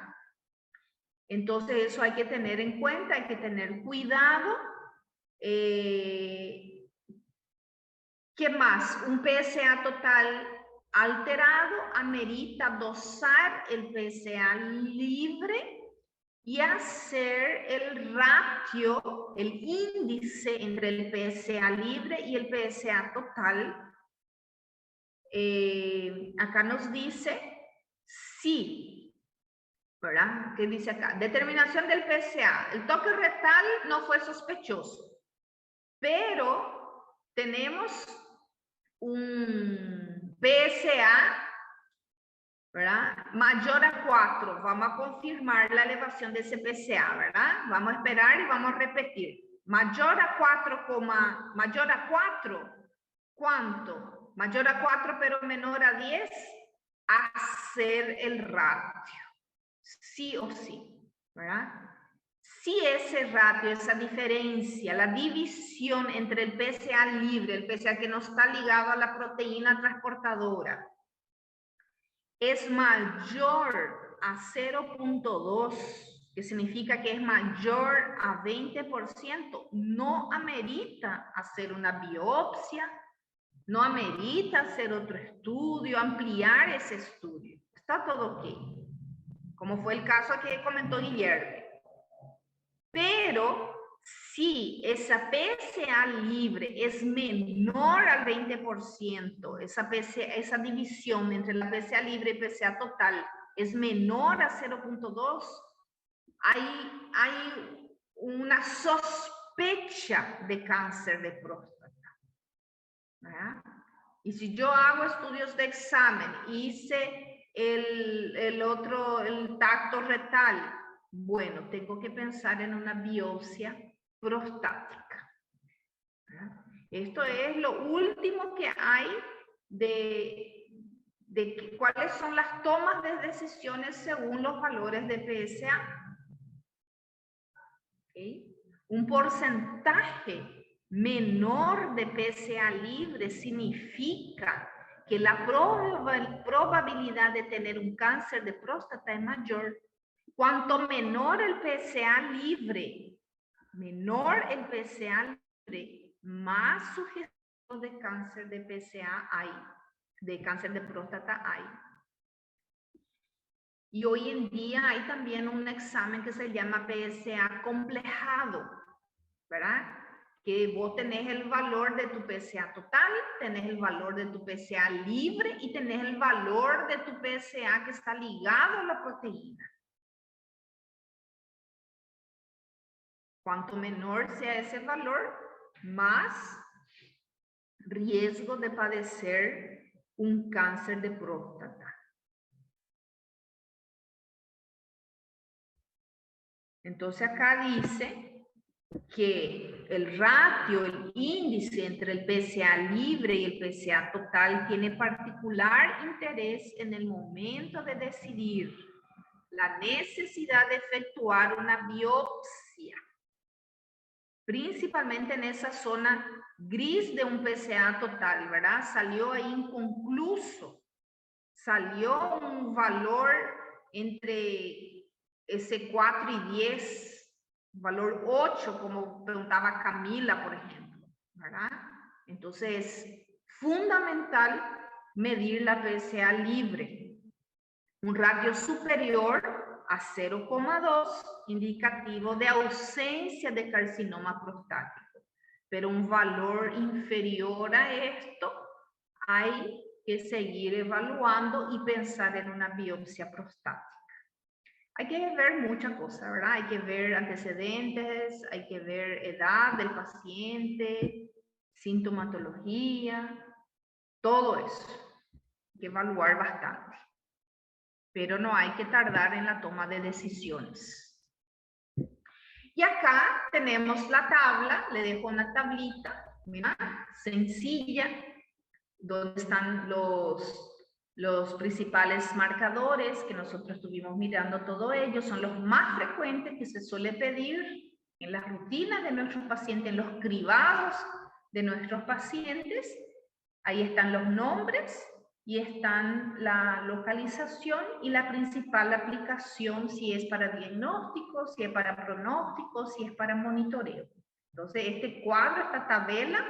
Entonces eso hay que tener en cuenta, hay que tener cuidado. ¿Qué más? Un PSA total alterado amerita dosar el PSA libre y hacer el ratio, el índice entre el PSA libre y el PSA total. Acá nos dice sí. ¿Verdad? ¿Qué dice acá? Determinación del PSA. El toque rectal no fue sospechoso, pero tenemos un PSA, ¿verdad? Mayor a 4. Vamos a confirmar la elevación de ese PSA, ¿verdad? Vamos a esperar y vamos a repetir. Mayor a 4, mayor a 4. ¿Cuánto? Mayor a 4 pero menor a 10. Hacer el ratio. Sí o sí, ¿verdad? Si ese ratio, esa diferencia, la división entre el PSA libre, el PSA que no está ligado a la proteína transportadora, es mayor a 0.2, que significa que es mayor a 20%, no amerita hacer una biopsia, no amerita hacer otro estudio, ampliar ese estudio. Está todo ok. Como fue el caso que comentó Guillermo. Pero si esa PSA libre es menor al 20%, esa división entre la PSA libre y PSA total es menor a 0.2, hay una sospecha de cáncer de próstata, ¿verdad? Y si yo hago estudios de examen, hice el tacto rectal, bueno, tengo que pensar en una biopsia prostática. Esto es lo último que hay de cuáles son las tomas de decisiones según los valores de PSA. ¿Okay? Un porcentaje menor de PSA libre significa que la probabilidad de tener un cáncer de próstata es mayor. Cuanto menor el PSA libre, más sugestión de cáncer de PSA hay, de cáncer de próstata hay. Y hoy en día hay también un examen que se llama PSA complejado, ¿verdad? Que vos tenés el valor de tu PSA total, tenés el valor de tu PSA libre y tenés el valor de tu PSA que está ligado a la proteína. Cuanto menor sea ese valor, más riesgo de padecer un cáncer de próstata. Entonces acá dice que el ratio, el índice entre el PSA libre y el PSA total tiene particular interés en el momento de decidir la necesidad de efectuar una biopsia, principalmente en esa zona gris de un PSA total, ¿verdad? Salió ahí inconcluso salió un valor entre ese 4 y 10, valor 8, como preguntaba Camila, por ejemplo, ¿verdad? Entonces, fundamental medir la PSA libre. Un ratio superior a 0,2, indicativo de ausencia de carcinoma prostático. Pero un valor inferior a esto, hay que seguir evaluando y pensar en una biopsia prostática. Hay que ver muchas cosas, ¿verdad? Hay que ver antecedentes, hay que ver edad del paciente, sintomatología, todo eso. Hay que evaluar bastante. Pero no hay que tardar en la toma de decisiones. Y acá tenemos la tabla, le dejo una tablita, mira, sencilla, donde están los principales marcadores que nosotros estuvimos mirando, todo ello son los más frecuentes que se suele pedir en las rutinas de nuestros pacientes, en los cribados de nuestros pacientes. Ahí están los nombres y están la localización y la principal aplicación, si es para diagnóstico, si es para pronóstico, si es para monitoreo. Entonces, este cuadro, esta tabla,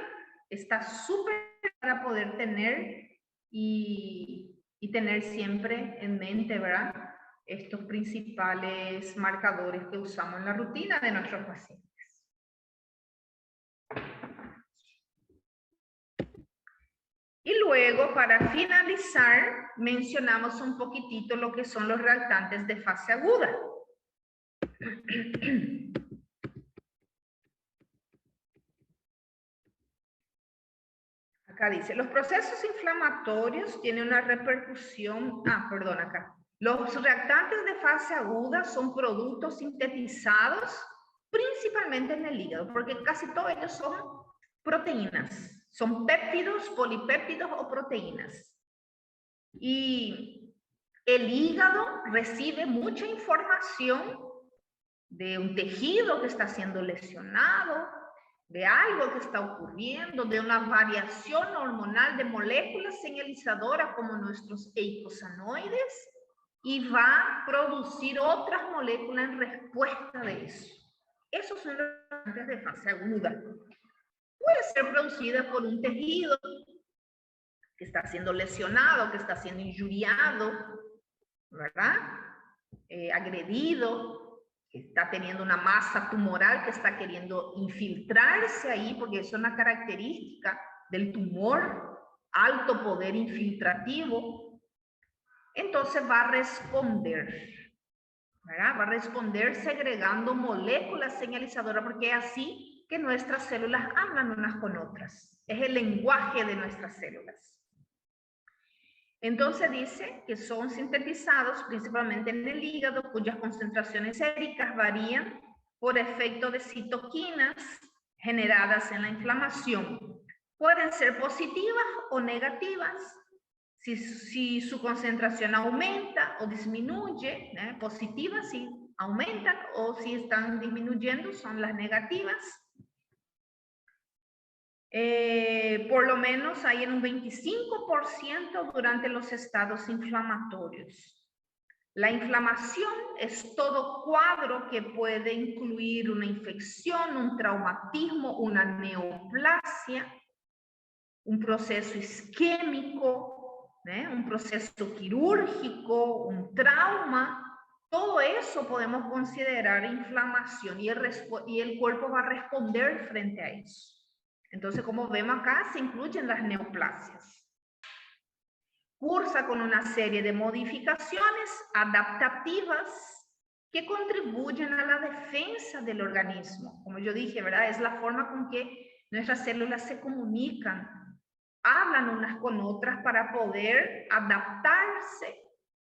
está súper para poder tener y tener siempre en mente, ¿verdad? Estos principales marcadores que usamos en la rutina de nuestros pacientes. Y luego, para finalizar, mencionamos un poquitito lo que son los reactantes de fase aguda. Acá dice, los procesos inflamatorios tienen una repercusión... acá. Los reactantes de fase aguda son productos sintetizados principalmente en el hígado, porque casi todos ellos son proteínas. Son péptidos, polipéptidos o proteínas. Y el hígado recibe mucha información de un tejido que está siendo lesionado, de algo que está ocurriendo, de una variación hormonal de moléculas señalizadoras como nuestros eicosanoides, y va a producir otras moléculas en respuesta de eso. Esos son los reactantes de fase aguda. Puede ser producida por un tejido que está siendo lesionado, que está siendo injuriado, ¿verdad? Agredido, que está teniendo una masa tumoral que está queriendo infiltrarse ahí, porque es una característica del tumor, alto poder infiltrativo. Entonces va a responder, ¿verdad? Va a responder segregando moléculas señalizadoras, porque es así que nuestras células hablan unas con otras. Es el lenguaje de nuestras células. Entonces dice que son sintetizados principalmente en el hígado, cuyas concentraciones séricas varían por efecto de citoquinas generadas en la inflamación. Pueden ser positivas o negativas. Si su concentración aumenta o disminuye, positivas si aumentan, o si están disminuyendo son las negativas. Por lo menos hay en un 25% durante los estados inflamatorios. La inflamación es todo cuadro que puede incluir una infección, un traumatismo, una neoplasia, un proceso isquémico, un proceso quirúrgico, un trauma. Todo eso podemos considerar inflamación y el cuerpo va a responder frente a eso. Entonces, como vemos acá, se incluyen las neoplasias. Cursa con una serie de modificaciones adaptativas que contribuyen a la defensa del organismo. Como yo dije, ¿verdad? Es la forma con que nuestras células se comunican, hablan unas con otras para poder adaptarse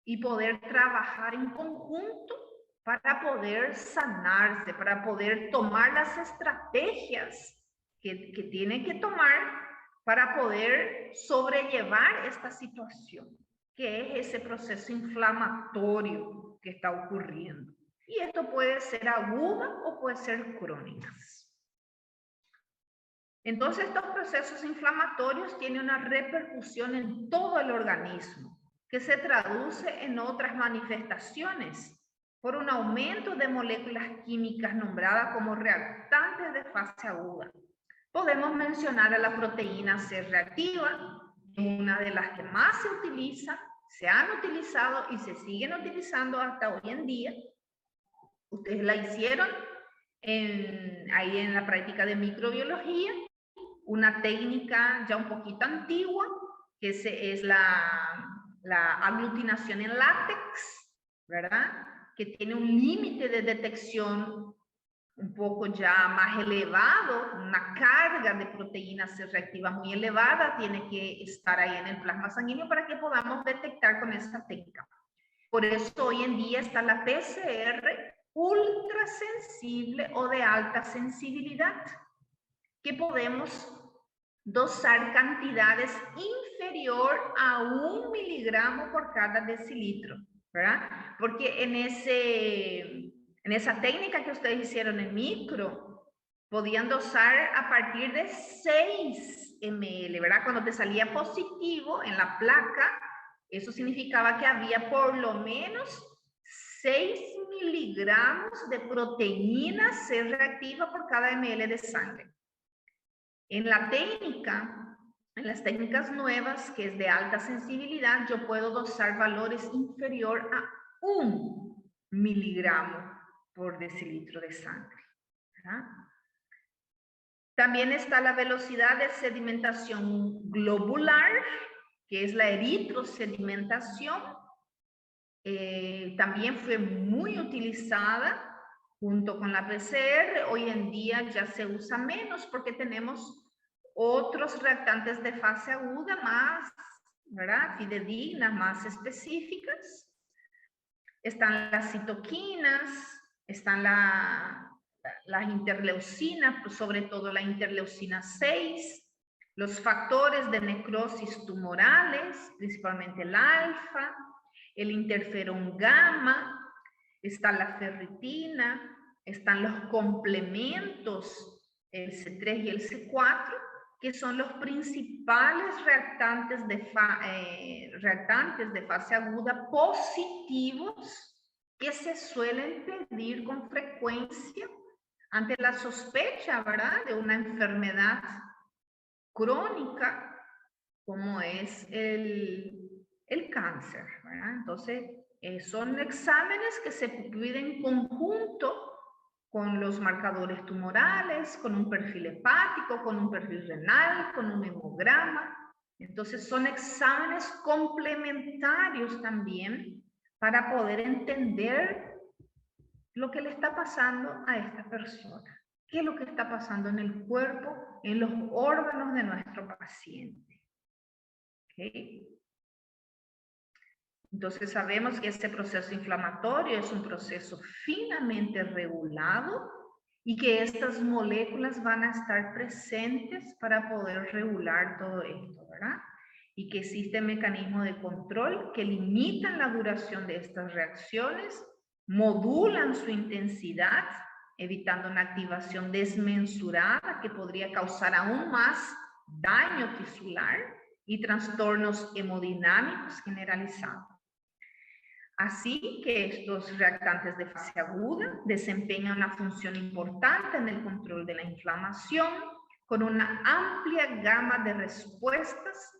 y poder trabajar en conjunto para poder sanarse, para poder tomar las estrategias que tienen que tomar para poder sobrellevar esta situación, que es ese proceso inflamatorio que está ocurriendo. Y esto puede ser aguda o puede ser crónicas. Entonces, estos procesos inflamatorios tienen una repercusión en todo el organismo. que se traduce en otras manifestaciones por un aumento de moléculas químicas nombradas como reactantes de fase aguda. Podemos mencionar a la proteína C reactiva, una de las que más se utiliza, se han utilizado y se siguen utilizando hasta hoy en día. Ustedes la hicieron ahí en la práctica de microbiología, una técnica ya un poquito antigua, que es la aglutinación en látex, ¿verdad? Que tiene un límite de detección un poco ya más elevado, una carga de proteína C reactiva muy elevada, tiene que estar ahí en el plasma sanguíneo para que podamos detectar con esa técnica. Por eso hoy en día está la PCR ultra sensible o de alta sensibilidad, que podemos dosar cantidades inferior a 1 miligramo por cada decilitro, ¿verdad? Porque en esa técnica que ustedes hicieron en micro, podían dosar a partir de 6 ml, ¿verdad? Cuando te salía positivo en la placa, eso significaba que había por lo menos 6 miligramos de proteína C reactiva por cada ml de sangre. En la técnica, en las técnicas nuevas, que es de alta sensibilidad, yo puedo dosar valores inferior a 1 miligramo por decilitro de sangre, ¿verdad? También está la velocidad de sedimentación globular, que es la eritrosedimentación. También fue muy utilizada junto con la PCR. Hoy en día ya se usa menos porque tenemos otros reactantes de fase aguda más, ¿verdad? Fidedignas, más específicas. Están las citoquinas, están las interleucinas, sobre todo la interleucina 6, los factores de necrosis tumorales, principalmente el alfa, el interferón gamma, está la ferritina, están los complementos, el C3 y el C4, que son los principales reactantes de fase aguda positivos que se suelen pedir con frecuencia ante la sospecha, ¿verdad?, de una enfermedad crónica como es el cáncer, ¿verdad? Entonces, son exámenes que se piden en conjunto con los marcadores tumorales, con un perfil hepático, con un perfil renal, con un hemograma. Entonces, son exámenes complementarios también para poder entender lo que le está pasando a esta persona. ¿Qué es lo que está pasando en el cuerpo, en los órganos de nuestro paciente? ¿Okay? Entonces sabemos que este proceso inflamatorio es un proceso finamente regulado y que estas moléculas van a estar presentes para poder regular todo esto, ¿verdad? Y que existen mecanismos de control que limitan la duración de estas reacciones, modulan su intensidad, evitando una activación desmensurada que podría causar aún más daño tisular y trastornos hemodinámicos generalizados. Así que estos reactantes de fase aguda desempeñan una función importante en el control de la inflamación con una amplia gama de respuestas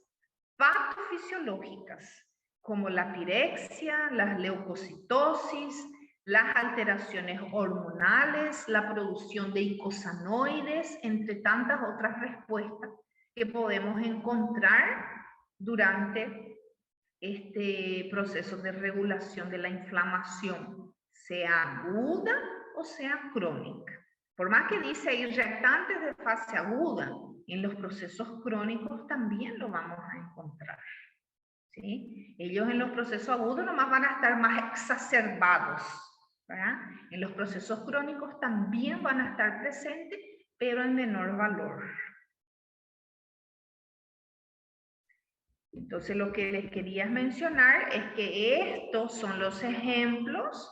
patofisiológicas como la pirexia, la leucocitosis, las alteraciones hormonales, la producción de icosanoides, entre tantas otras respuestas que podemos encontrar durante este proceso de regulación de la inflamación, sea aguda o sea crónica. Por más que dice ahí reactantes de fase aguda, en los procesos crónicos también lo vamos a encontrar, ¿sí? Ellos en los procesos agudos nomás van a estar más exacerbados, ¿verdad? En los procesos crónicos también van a estar presentes, pero en menor valor. Entonces, lo que les quería mencionar es que estos son los ejemplos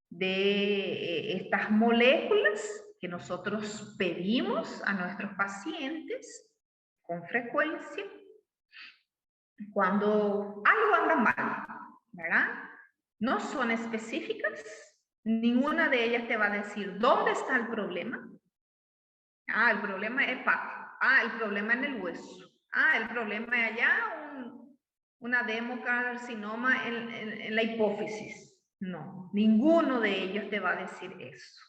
de estas moléculas que nosotros pedimos a nuestros pacientes con frecuencia cuando algo anda mal, ¿verdad? No son específicas, ninguna de ellas te va a decir dónde está el problema. Ah, el problema es hepático. Ah, el problema en el hueso. Ah, el problema es allá, un adenocarcinoma en la hipófisis. No, ninguno de ellos te va a decir eso.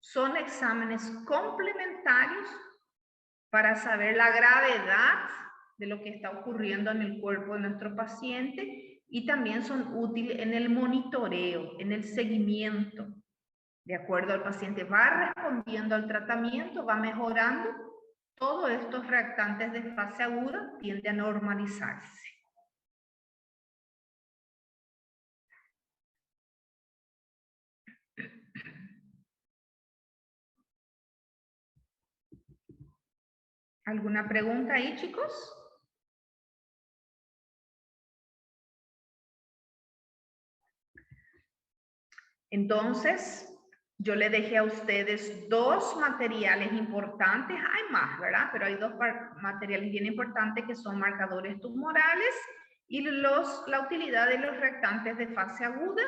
Son exámenes complementarios para saber la gravedad de lo que está ocurriendo en el cuerpo de nuestro paciente y también son útiles en el monitoreo, en el seguimiento. De acuerdo al paciente va respondiendo al tratamiento, va mejorando, todos estos reactantes de fase aguda tienden a normalizarse. ¿Alguna pregunta ahí, chicos? Entonces, yo le dejé a ustedes dos materiales importantes. Hay más, ¿verdad? Pero hay dos materiales bien importantes que son marcadores tumorales y la utilidad de los reactantes de fase aguda.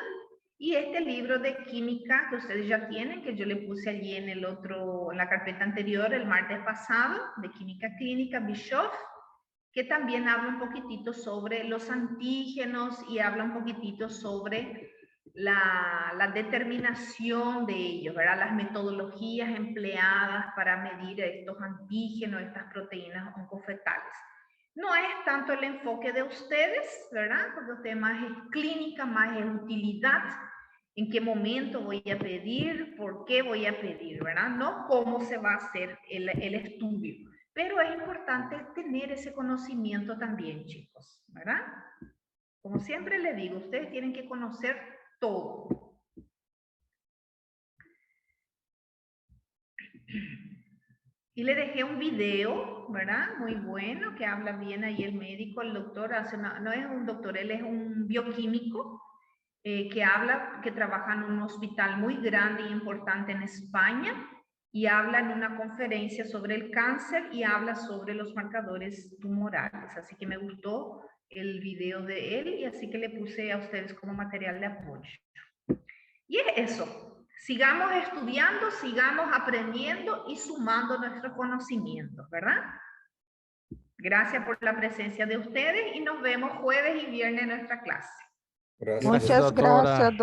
Y este libro de química que ustedes ya tienen, que yo le puse allí en la carpeta anterior, el martes pasado, de química clínica, Bischoff, que también habla un poquitito sobre los antígenos y habla un poquitito sobre la determinación de ellos, ¿verdad? Las metodologías empleadas para medir estos antígenos, estas proteínas oncofetales. No es tanto el enfoque de ustedes, ¿verdad? Porque usted más es clínica, más es utilidad, en qué momento voy a pedir, por qué voy a pedir, ¿verdad? No cómo se va a hacer el estudio. Pero es importante tener ese conocimiento también, chicos, ¿verdad? Como siempre les digo, ustedes tienen que conocer todo. Y le dejé un video, ¿verdad? Muy bueno, que habla bien ahí el médico, el doctor, no es un doctor, él es un bioquímico que trabaja en un hospital muy grande e importante en España y habla en una conferencia sobre el cáncer y habla sobre los marcadores tumorales. Así que me gustó el video de él y así que le puse a ustedes como material de apoyo. Y es eso. Sigamos estudiando, sigamos aprendiendo y sumando nuestros conocimientos, ¿verdad? Gracias por la presencia de ustedes y nos vemos jueves y viernes en nuestra clase. Gracias. Muchas gracias,